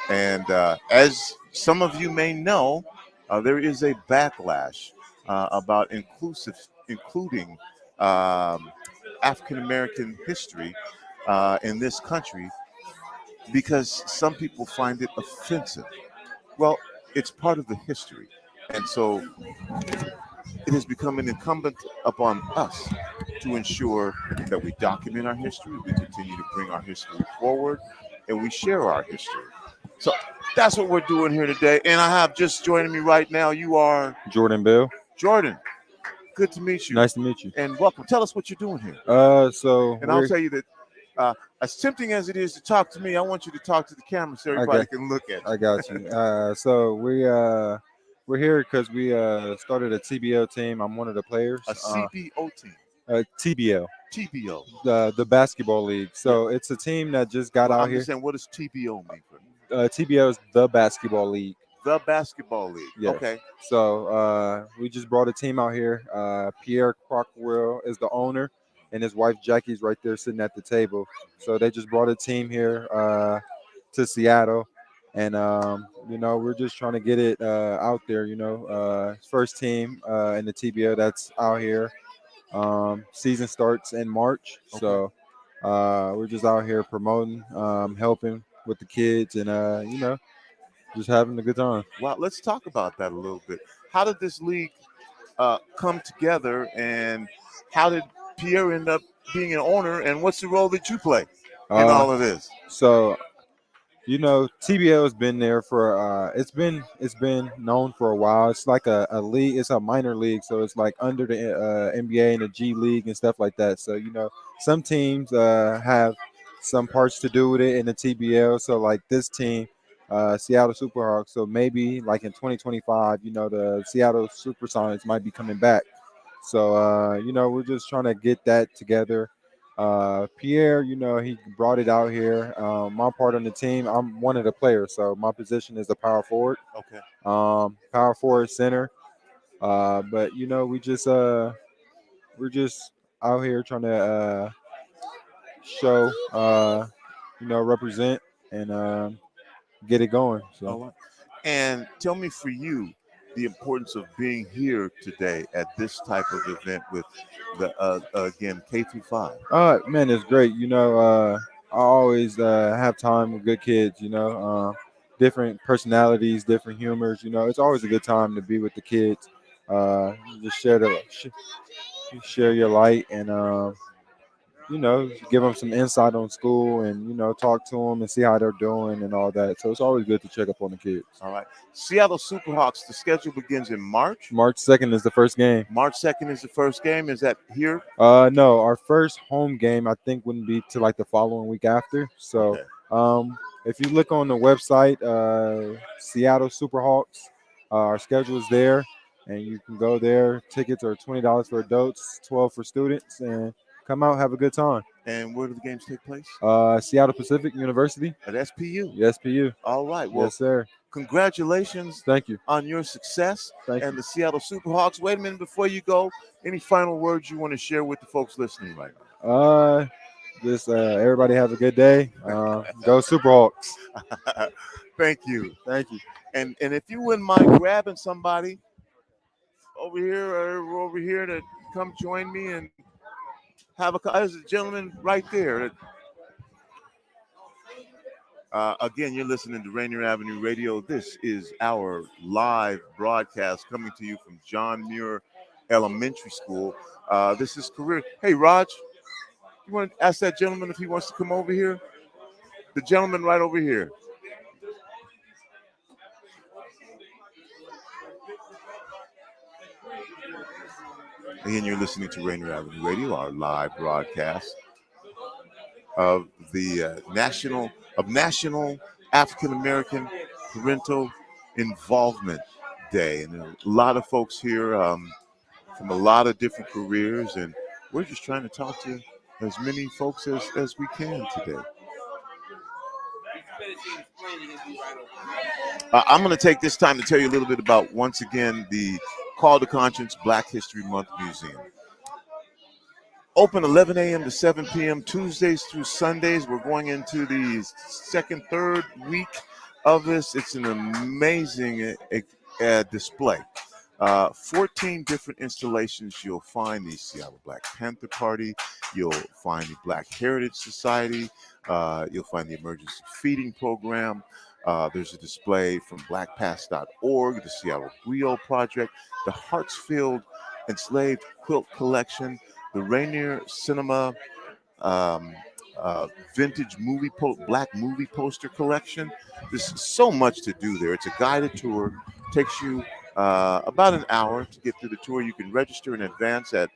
And as some of you may know, there is a backlash about including African American history in this country because some people find it offensive. Well, it's part of the history. And so it has become an incumbent upon us to ensure that we document our history, we continue to bring our history forward, and we share our history. So that's what we're doing here today. And I have just joining me right now, you are Jordan Bell. Jordan. Good to meet you. Nice to meet you. And welcome. Tell us what you're doing here. And I'll tell you that as tempting as it is to talk to me, I want you to talk to the camera so everybody can look at you. I got you. So we're here because we started a TBO team. I'm one of the players. A CBO team. TBO. TBO. The basketball league. So it's a team that just got out here. What does TBO mean? TBO is the basketball league. The basketball league. Yes. Okay. So we just brought a team out here. Pierre Crockwell is the owner, and his wife Jackie's right there sitting at the table. So they just brought a team here to Seattle, and we're just trying to get it out there. First team in the TBO that's out here. Season starts in March, so we're just out here promoting, helping with the kids, and just having a good time. Wow, let's talk about that a little bit. How did this league come together, and how did Pierre end up being an owner, and what's the role that you play in all of this? So, TBO has been there for it's been known for a while. It's like a league, it's a minor league, so it's like under the NBA and the G League and stuff like that. So some teams have some parts to do with it in the TBL. So like this team, Seattle Superhawks. So maybe like in 2025, the Seattle Supersonics might be coming back. So we're just trying to get that together. Pierre, he brought it out here. My part on the team, I'm one of the players, so my position is a power forward. Okay. Power forward, center. But we're just out here trying to show, represent and get it going. So. All right. And tell me, for you, the importance of being here today at this type of event with the again K-5. Man, it's great. I always have time with good kids. Different personalities, different humors. It's always a good time to be with the kids. Just share your light and give them some insight on school and talk to them and see how they're doing and all that. So it's always good to check up on the kids. All right. Seattle Superhawks, the schedule begins in March. March 2nd is the first game. March 2nd is the first game. Is that here? No, our first home game I think wouldn't be till like the following week after. So if you look on the website, Seattle Superhawks, our schedule is there and you can go there. Tickets are $20 for adults, $12 for students, and come out, have a good time. And where do the games take place? Seattle Pacific University. At SPU? SPU. All right. Well, yes, sir. Congratulations. Thank you. On your success. Thank and you. The Seattle Superhawks. Wait a minute before you go. Any final words you want to share with the folks listening right now? Just everybody have a good day. Go Superhawks. Thank you. Thank you. And if you wouldn't mind grabbing somebody over here to come join me and there's a gentleman right there. Again, you're listening to Rainier Avenue Radio. This is our live broadcast coming to you from John Muir Elementary School. This is career. Hey, Raj, you want to ask that gentleman if he wants to come over here? The gentleman right over here. Again, you're listening to Rainier Avenue Radio, our live broadcast of the National African American Parental Involvement Day. And a lot of folks here from a lot of different careers, and we're just trying to talk to as many folks as we can today. I'm going to take this time to tell you a little bit about, once again, the Call to Conscience Black History Month Museum. Open 11 a.m. to 7 p.m. Tuesdays through Sundays. We're going into the third week of this. It's an amazing display 14 different installations. You'll find the Seattle Black Panther Party. You'll find the Black Heritage Society. You'll find the Emergency Feeding Program. There's a display from blackpast.org, the Seattle Griot Project, the Hartsfield Enslaved Quilt Collection, the Rainier Cinema um, vintage black movie poster collection. There's so much to do there. It's a guided tour. Takes you about an hour to get through the tour. You can register in advance at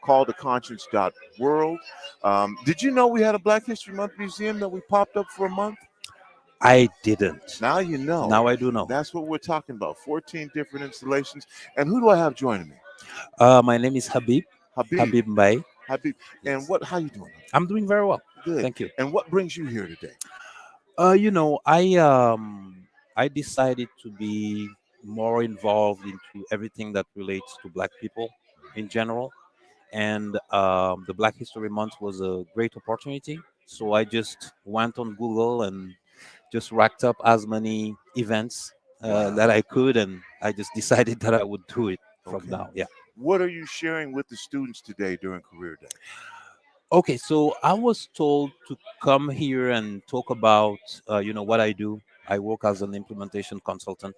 calltoconscience.world. Did you know we had a Black History Month museum that we popped up for a month? I didn't. Now you know. Now I do know. That's what we're talking about. 14 different installations. And who do I have joining me? My name is Habib. Habib. Habib Mbaye. Habib. And how you doing? I'm doing very well. Good. Thank you. And what brings you here today? I decided to be more involved into everything that relates to Black people in general, and the Black History Month was a great opportunity. So I just went on Google and just racked up as many events that I could, and I just decided that I would do it from now. Yeah. What are you sharing with the students today during Career Day? Okay, so I was told to come here and talk about, what I do. I work as an implementation consultant.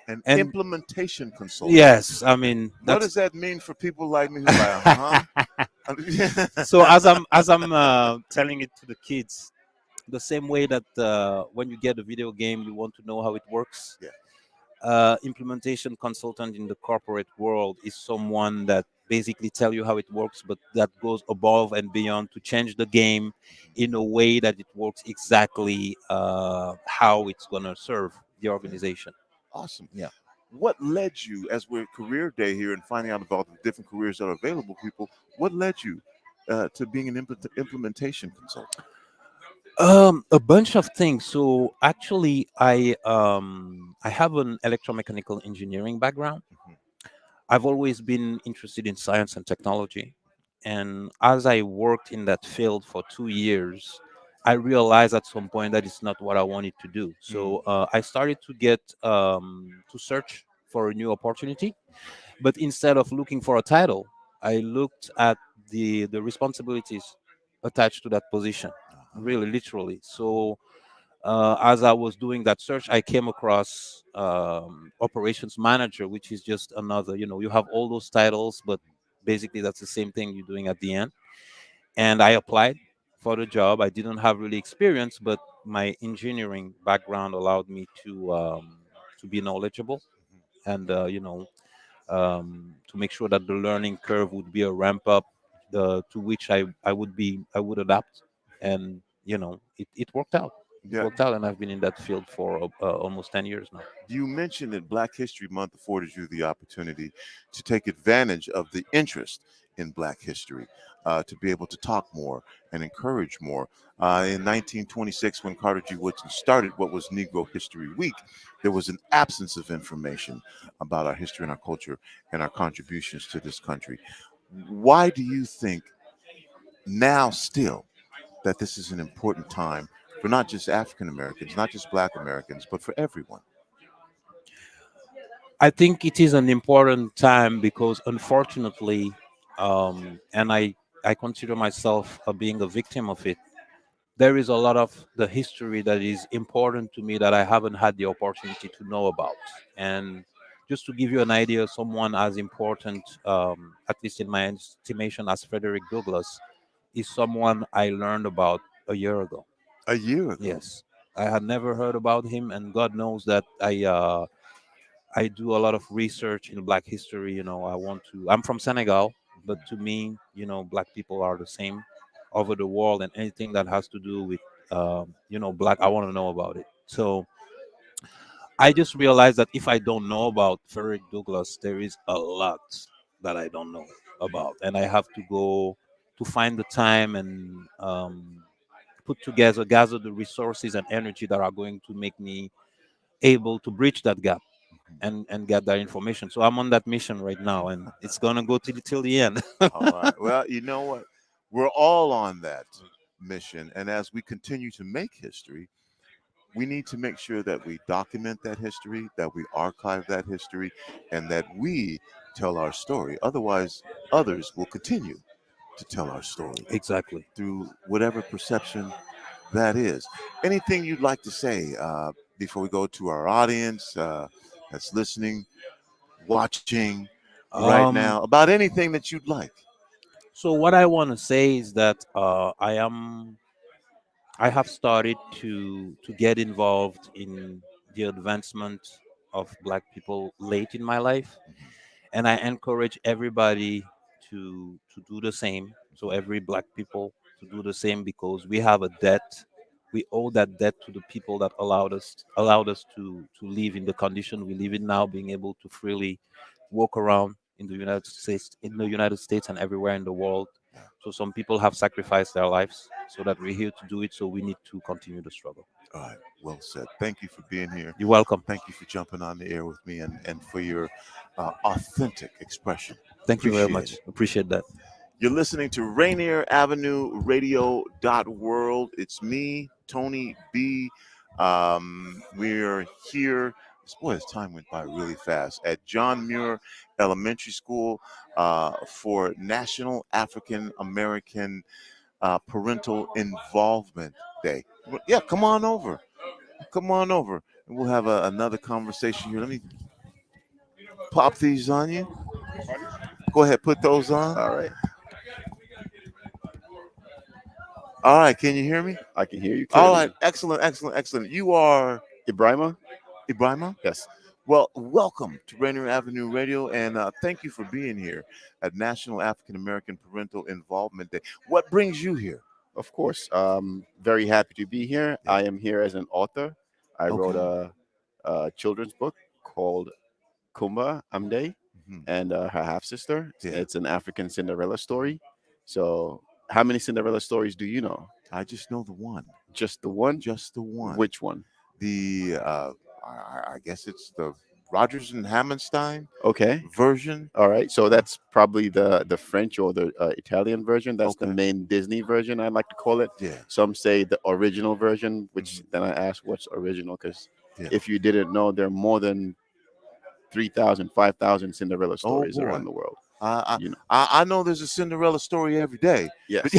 An And- implementation consultant. Yes, I mean, What does that mean for people like me who are like, so as I'm telling it to the kids, the same way that when you get a video game, you want to know how it works. Yeah. Implementation consultant in the corporate world is someone that basically tell you how it works, but that goes above and beyond to change the game in a way that it works exactly how it's gonna serve the organization. Awesome. Yeah. What led you, as we're Career Day here and finding out about the different careers that are available to people, what led you to being an implementation consultant? A bunch of things. So actually, I have an electromechanical engineering background. I've always been interested in science and technology, and as I worked in that field for 2 years, I realized at some point that it's not what I wanted to do. So I started to get to search for a new opportunity, but instead of looking for a title, I looked at the responsibilities attached to that position, really literally. So as I was doing that search, I came across operations manager, which is just another, you have all those titles, but basically that's the same thing you're doing at the end. And I applied for the job. I didn't have really experience, but my engineering background allowed me to be knowledgeable and, to make sure that the learning curve would be a ramp up to which I would adapt. And, it worked out. Yeah. Worked out, and I've been in that field for almost 10 years now. You mentioned that Black History Month afforded you the opportunity to take advantage of the interest in Black history, to be able to talk more and encourage more. In 1926, when Carter G. Woodson started what was Negro History Week, there was an absence of information about our history and our culture and our contributions to this country. Why do you think now still that this is an important time for not just African Americans, not just Black Americans, but for everyone? I think it is an important time because, unfortunately, and I consider myself being a victim of it. There is a lot of the history that is important to me that I haven't had the opportunity to know about. And just to give you an idea, someone as important, at least in my estimation, as Frederick Douglass, is someone I learned about a year ago. A year ago? Yes. I had never heard about him, and God knows that I do a lot of research in Black history. I'm from Senegal, but to me, Black people are the same over the world, and anything that has to do with, Black, I want to know about it. So I just realized that if I don't know about Frederick Douglass, there is a lot that I don't know about, and I have to go to find the time and gather the resources and energy that are going to make me able to bridge that gap and get that information. So I'm on that mission right now, and it's gonna go till the end. All right. Well, you know what? We're all on that mission. And as we continue to make history, we need to make sure that we document that history, that we archive that history, and that we tell our story. Otherwise, others will continue to tell our story. Exactly. Through whatever perception that is. Anything you'd like to say before we go to our audience that's listening, watching right now, about anything that you'd like? So what I want to say is that I have started to get involved in the advancement of Black people late in my life, and I encourage everybody to do the same. So every Black people to do the same, because we have a debt. We owe that debt to the people that allowed us to live in the condition we live in now, being able to freely walk around in the United States and everywhere in the world. So some people have sacrificed their lives so that we're here to do it. So we need to continue the struggle. All right, well said. Thank you for being here. You're welcome. Thank you for jumping on the air with me and for your authentic expression. Thank you very Appreciate much. it. Appreciate that. You're listening to Rainier Avenue Radio World. It's me, Tony B. We're here. Boy, this time went by really fast at John Muir Elementary School for National African American Parental Involvement Day. Yeah, come on over. Come on over. And we'll have another conversation here. Let me pop these on you. Go ahead, put those on. All right. All right, can you hear me? I can hear you clearly. All right, excellent, excellent, excellent. You are Ibrahima? Ibrahima? Yes. Well, welcome to Rainier Avenue Radio, and thank you for being here at National African American Parental Involvement Day. What brings you here? Of course. Very happy to be here. I am here as an author. I wrote a children's book called Kumba Amde and her half sister. It's an African Cinderella story. So, how many Cinderella stories do you know? I just know the one. Just the one? Just the one. Which one? The I guess it's the Rodgers and Hammerstein version. All right. So that's probably the French or the Italian version. That's the main Disney version, I like to call it. Yeah. Some say the original version, which then I ask what's original, because if you didn't know, there are more than 3,000, 5,000 Cinderella stories around the world. I know there's a Cinderella story every day. Yes.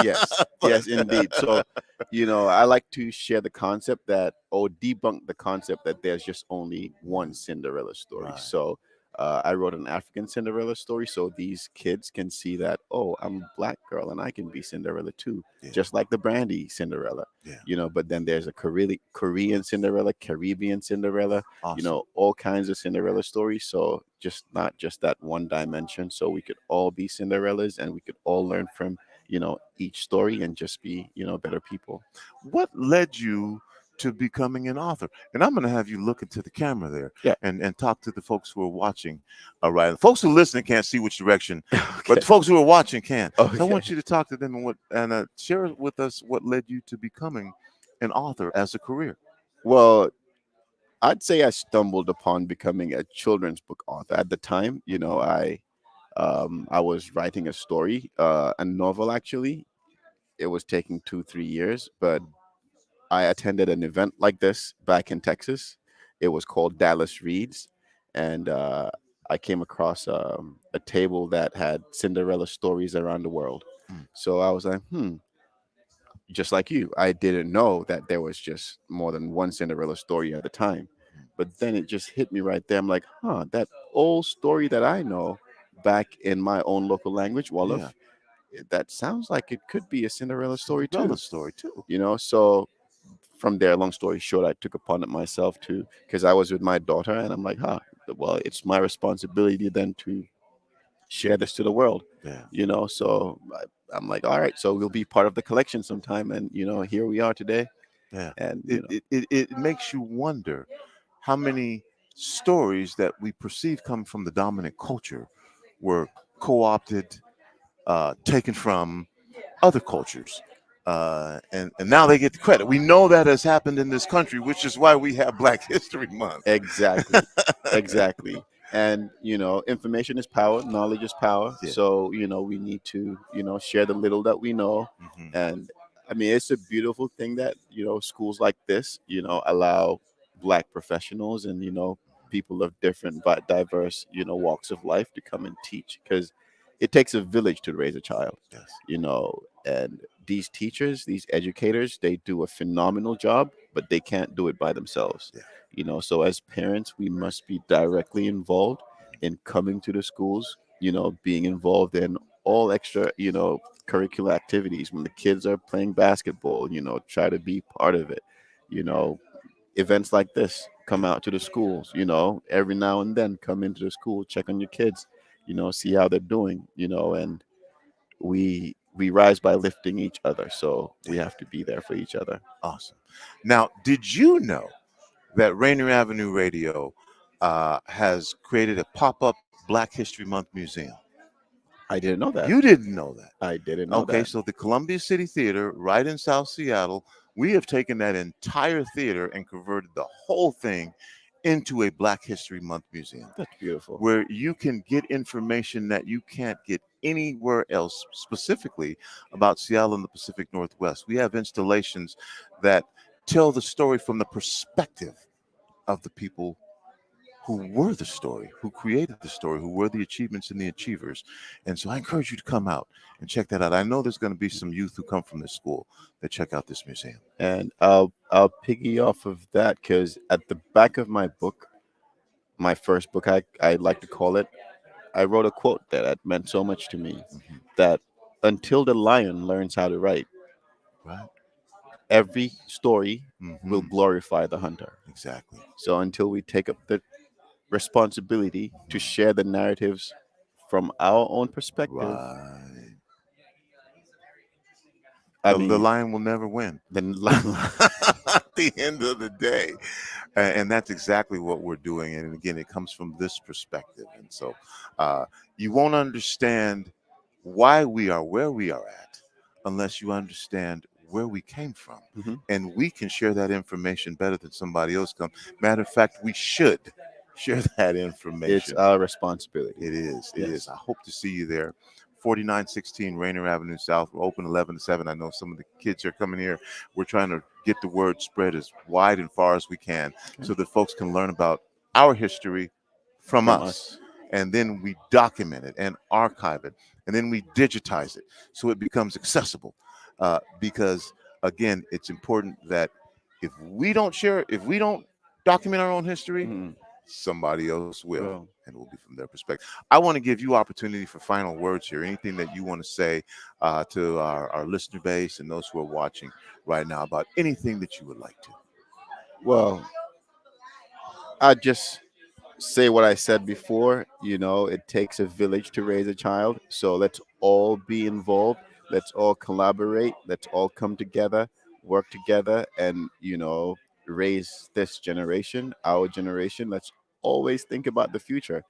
Yes, indeed. So, I like to share the concept debunk the concept that there's just only one Cinderella story. Right. So, I wrote an African Cinderella story so these kids can see that, I'm a Black girl and I can be Cinderella too, just like the Brandy Cinderella. But then there's a Korean Cinderella, Caribbean Cinderella, all kinds of Cinderella stories. So not just that one dimension. So we could all be Cinderellas and we could all learn from each story and just be better people. What led you to becoming an author? And I'm going to have you look into the camera there and talk to the folks who are watching. All right. The folks who are listening can't see which direction, but the folks who are watching can. So I want you to talk to them and share with us what led you to becoming an author as a career. Well, I'd say I stumbled upon becoming a children's book author. At the time, I was writing a story, a novel actually. It was taking 2-3 years, but I attended an event like this back in Texas. It was called Dallas Reads, and I came across a table that had Cinderella stories around the world. So I was like, just like you, I didn't know that there was just more than one Cinderella story at the time. But then it just hit me right there. I'm like, that old story that I know back in my own local language, Wolof, that sounds like it could be a Cinderella story too. So from there, long story short, I took upon it myself too, because I was with my daughter, and I'm like, well, it's my responsibility then to share this to the world. So I'm like, all right, so we'll be part of the collection sometime, and here we are today. And it makes you wonder how many stories that we perceive come from the dominant culture were co-opted, taken from other cultures. And now they get the credit. We know that has happened in this country, which is why we have Black History Month. Exactly. And information is power, knowledge is power. So we need to share the little that we know. And I mean, it's a beautiful thing that, schools like this, allow Black professionals and, people of different but diverse, walks of life to come and teach, because it takes a village to raise a child. Yes. And these teachers, these educators, they do a phenomenal job, but they can't do it by themselves. Yeah. So as parents, we must be directly involved in coming to the schools, being involved in all extra, curricular activities. When the kids are playing basketball, try to be part of it. Events like this, come out to the schools, every now and then come into the school, check on your kids, see how they're doing, and we rise by lifting each other. So we have to be there for each other. Awesome. Now, did you know that Rainier Avenue Radio has created a pop-up Black History Month museum? I didn't know that. You didn't know that. I didn't know that. Okay, so the Columbia City Theater, right in South Seattle, we have taken that entire theater and converted the whole thing into a Black History Month museum. That's beautiful. Where you can get information that you can't get anywhere else, specifically about Seattle and the Pacific Northwest. We have installations that tell the story from the perspective of the people who were the story, who created the story, who were the achievements and the achievers. And so I encourage you to come out and check that out. I know there's going to be some youth who come from this school that check out this museum. And I'll piggy off of that, because at the back of my book, my first book, I like to call it, I wrote a quote that meant so much to me, that until the lion learns how to write, right, every story will glorify the hunter. Exactly. So until we take up the responsibility to share the narratives from our own perspective, right, the lion will never win. At the end of the day. And that's exactly what we're doing. And again, it comes from this perspective. And so you won't understand why we are where we are at unless you understand where we came from. And we can share that information better than somebody else can. Matter of fact, we should share that information. It's our responsibility. It is. It is. I hope to see you there. 4916 Rainier Avenue South. We're open 11 to 7. I know some of the kids are coming here. We're trying to get the word spread as wide and far as we can, so that folks can learn about our history from us. And then we document it and archive it. And then we digitize it so it becomes accessible. Because, again, it's important that if we don't share, if we don't document our own history, somebody else will, and it will be from their perspective. I want to give you opportunity for final words here. Anything that you want to say to our listener base and those who are watching right now about anything that you would like to. Well, I just say what I said before. It takes a village to raise a child. So let's all be involved. Let's all collaborate. Let's all come together, work together, and, raise this generation, our generation. Let's always think about the future,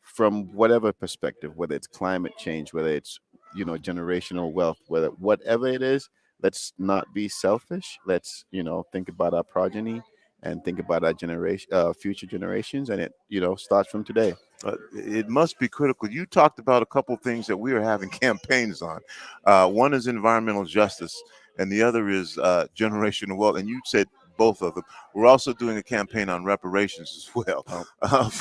from whatever perspective, whether it's climate change, whether it's, generational wealth, whatever it is. Let's not be selfish. Let's, think about our progeny and think about our future generations. And it, starts from today. It must be critical. You talked about a couple of things that we are having campaigns on. One is environmental justice, and the other is generational wealth. And you said both of them. We're also doing a campaign on reparations as well.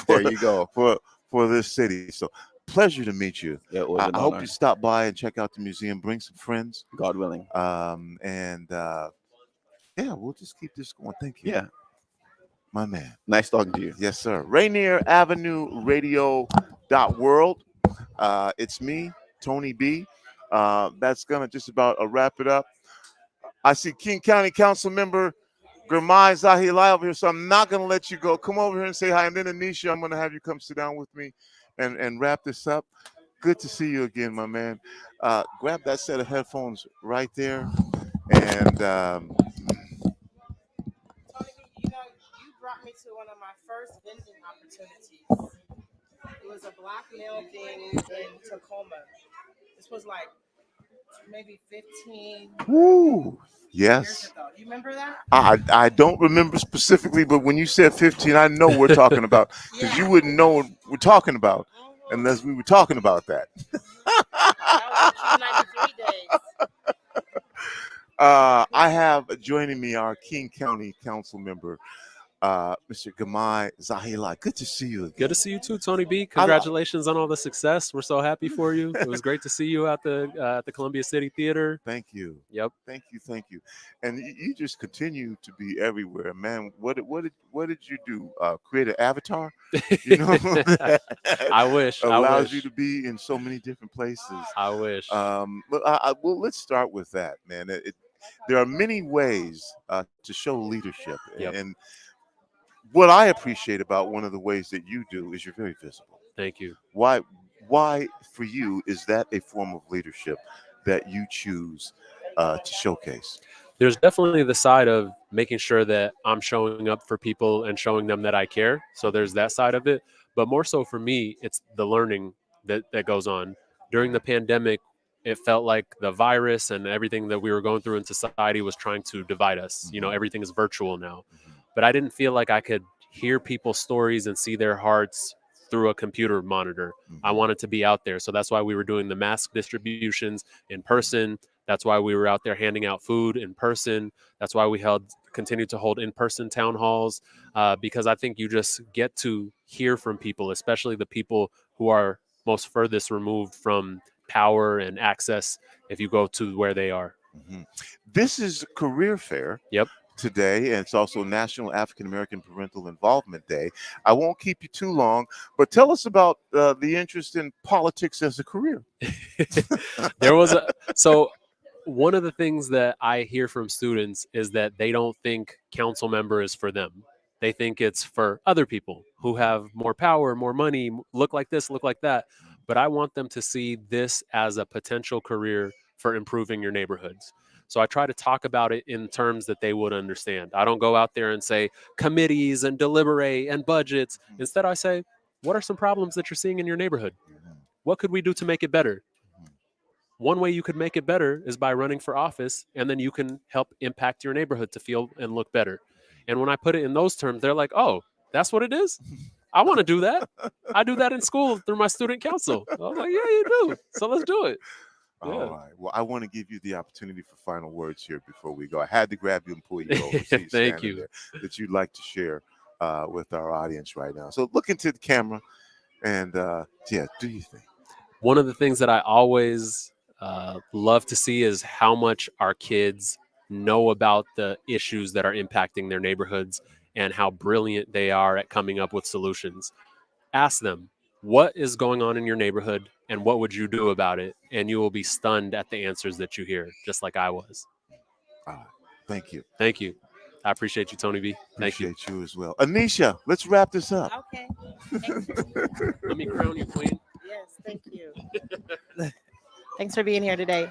There you go. For this city. So pleasure to meet you. Yeah, it was an I hope honor. you stop by and check out the museum. Bring some friends. God willing. Yeah, we'll just keep this going. Thank you. Yeah. My man. Nice talking to you. Yes, sir. Rainier Avenue Radio .world. It's me, Tony B. That's gonna just about wrap it up. I see King County Council Member Gurmai Zahilai over here, so I'm not gonna let you go. Come over here and say hi. And then Anisha, I'm gonna have you come sit down with me and wrap this up. Good to see you again, my man. Grab that set of headphones right there. And You brought me to one of my first vending opportunities. It was a Black male thing in Tacoma. This was like maybe 15 woo, years yes. ago. Do you remember that? I don't remember specifically, but when you said 15, I know what we're talking about, because you wouldn't know what we're talking about unless we were talking about that. That was the 93 days. I have joining me our King County Council member, Mr. Gamai Zahila. Good to see you again. Good to see you too, Tony B. Congratulations on all the success. We're so happy for you. It was great to see you at the Columbia City Theater. Thank you. Yep. Thank you. And you just continue to be everywhere, man. What did you do? Create an avatar? You know, I wish. Allows you to be in so many different places. I wish. Well, let's start with that, man. There are many ways to show leadership, Yep. and what I appreciate about one of the ways that you do is you're very visible. Thank you. Why for you is that a form of leadership that you choose to showcase? There's definitely the side of making sure that I'm showing up for people and showing them that I care. So there's that side of it. But more so for me, it's the learning that goes on. During the pandemic, it felt like the virus and everything that we were going through in society was trying to divide us. You know, everything is virtual now. But I didn't feel like I could hear people's stories and see their hearts through a computer monitor. I wanted to be out there. So that's why we were doing the mask distributions in person. That's why we were out there handing out food in person. That's why we continued to hold in-person town halls, because I think you just get to hear from people, especially the people who are most furthest removed from power and access if you go to where they are. This is Career Fair. Yep. Today, and it's also National African American Parental Involvement Day. I won't keep you too long, but tell us about the interest in politics as a career. So one of the things that I hear from students is that they don't think council member is for them. They think it's for other people who have more power, more money, look like this, look like that. But I want them to see this as a potential career for improving your neighborhoods. So I try to talk about it in terms that they would understand. I don't go out there and say committees and deliberate and budgets. Instead, I say, what are some problems that you're seeing in your neighborhood? What could we do to make it better? One way you could make it better is by running for office, and then you can help impact your neighborhood to feel and look better. And when I put it in those terms, they're like, oh, that's what it is? I want to do that. I do that in school through my student council. I was like, yeah, you do. So let's do it. Yeah. All right. Well, I want to give you the opportunity for final words here before we go. I had to grab you and pull you over. Thank you. There, that you'd like to share with our audience right now. So look into the camera and do you think? One of the things that I always love to see is how much our kids know about the issues that are impacting their neighborhoods and how brilliant they are at coming up with solutions. Ask them, what is going on in your neighborhood and what would you do about it? And you will be stunned at the answers that you hear, just like I was. Thank you. Thank you. I appreciate you, Tony B. Thank you. Appreciate you as well. Anisha, let's wrap this up. Okay. Let me crown you, Queen. Yes, thank you. Thanks for being here today.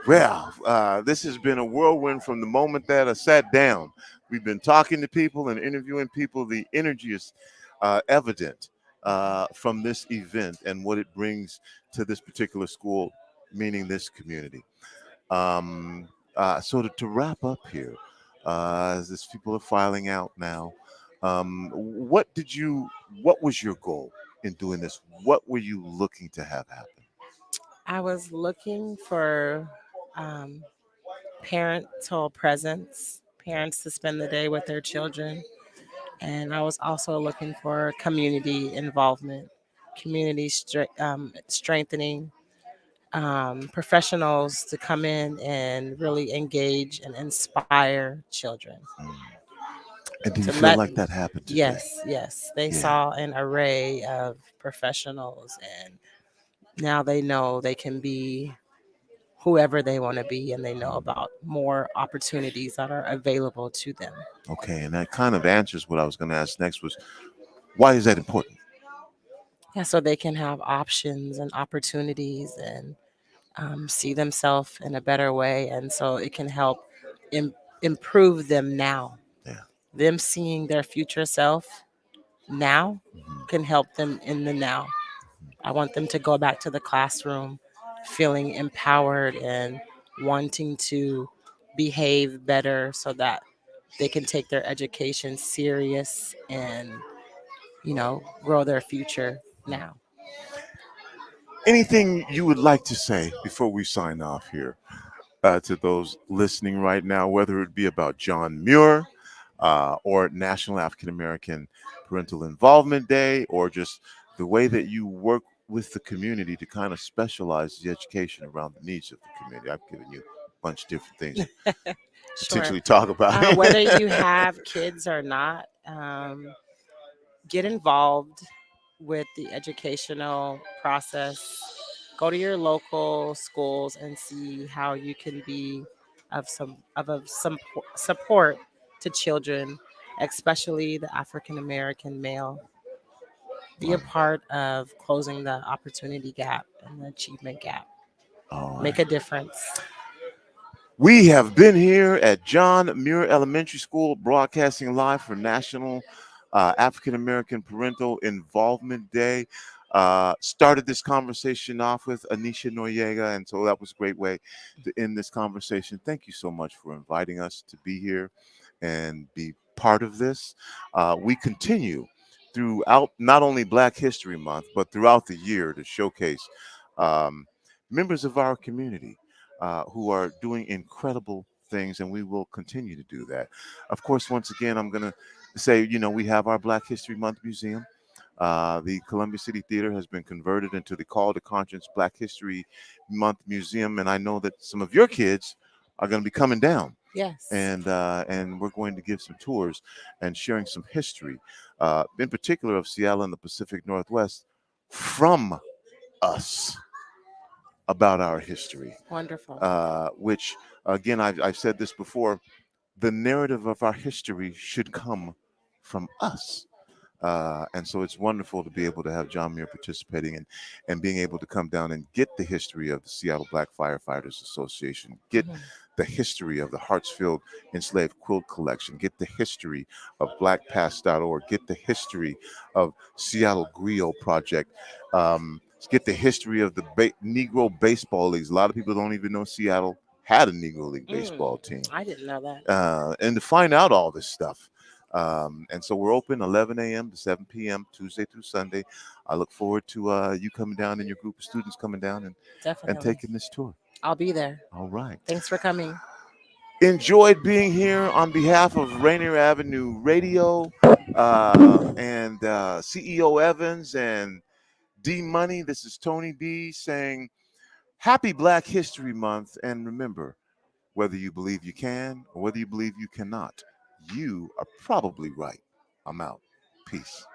Well, this has been a whirlwind from the moment that I sat down. We've been talking to people and interviewing people. The energy is evident from this event and what it brings to this particular school, meaning this community. So to wrap up here, as these people are filing out now, what was your goal in doing this? What were you looking to have happen? I was looking for parental presence, parents to spend the day with their children. And I was also looking for community involvement, community strengthening, professionals to come in and really engage and inspire children. And do you feel like that happened today? Yes. They saw an array of professionals, and now they know they can be whoever they want to be, and they know about more opportunities that are available to them. Okay, and that kind of answers what I was going to ask next was, why is that important? Yeah, so they can have options and opportunities and see themselves in a better way. And so it can help improve them now. Yeah. Them seeing their future self now can help them in the now. I want them to go back to the classroom feeling empowered and wanting to behave better so that they can take their education serious and, grow their future now. Anything you would like to say before we sign off here? to those listening right now, whether it be about John Muir or National African American Parental Involvement Day, or just the way that you work with the community to kind of specialize the education around the needs of the community. I've given you a bunch of different things to potentially talk about. Whether you have kids or not, get involved with the educational process. Go to your local schools and see how you can be of some support to children, especially the African American male. Be a part of closing the opportunity gap and the achievement gap. Make a difference. We have been here at John Muir Elementary School, broadcasting live for National African American Parental Involvement Day. Started this conversation off with Anisha Noriega, and so that was a great way to end this conversation. Thank you so much for inviting us to be here and be part of this. We continue throughout not only Black History Month, but throughout the year to showcase members of our community who are doing incredible things, and we will continue to do that. Of course, once again, I'm going to say, we have our Black History Month Museum. The Columbia City Theater has been converted into the Call to Conscience Black History Month Museum, and I know that some of your kids are going to be coming down. Yes. And we're going to give some tours and sharing some history, in particular of Seattle and the Pacific Northwest, from us, about our history. Wonderful. Which, again, I've said this before, the narrative of our history should come from us. And so it's wonderful to be able to have John Muir participating and being able to come down and get the history of the Seattle Black Firefighters Association, get the history of the Hartsfield Enslaved Quilt Collection, get the history of blackpast.org, get the history of Seattle Griot Project, get the history of the Negro Baseball Leagues. A lot of people don't even know Seattle had a Negro League baseball team. I didn't know that. And to find out all this stuff. And so we're open 11 a.m. to 7 p.m. Tuesday through Sunday. I look forward to you coming down and your group of students coming down and Definitely. taking this tour. I'll be there. All right. Thanks for coming. Enjoyed being here on behalf of Rainier Avenue Radio and CEO Evans and D Money. This is Tony B saying happy Black History Month. And remember, whether you believe you can or whether you believe you cannot, you are probably right. I'm out. Peace.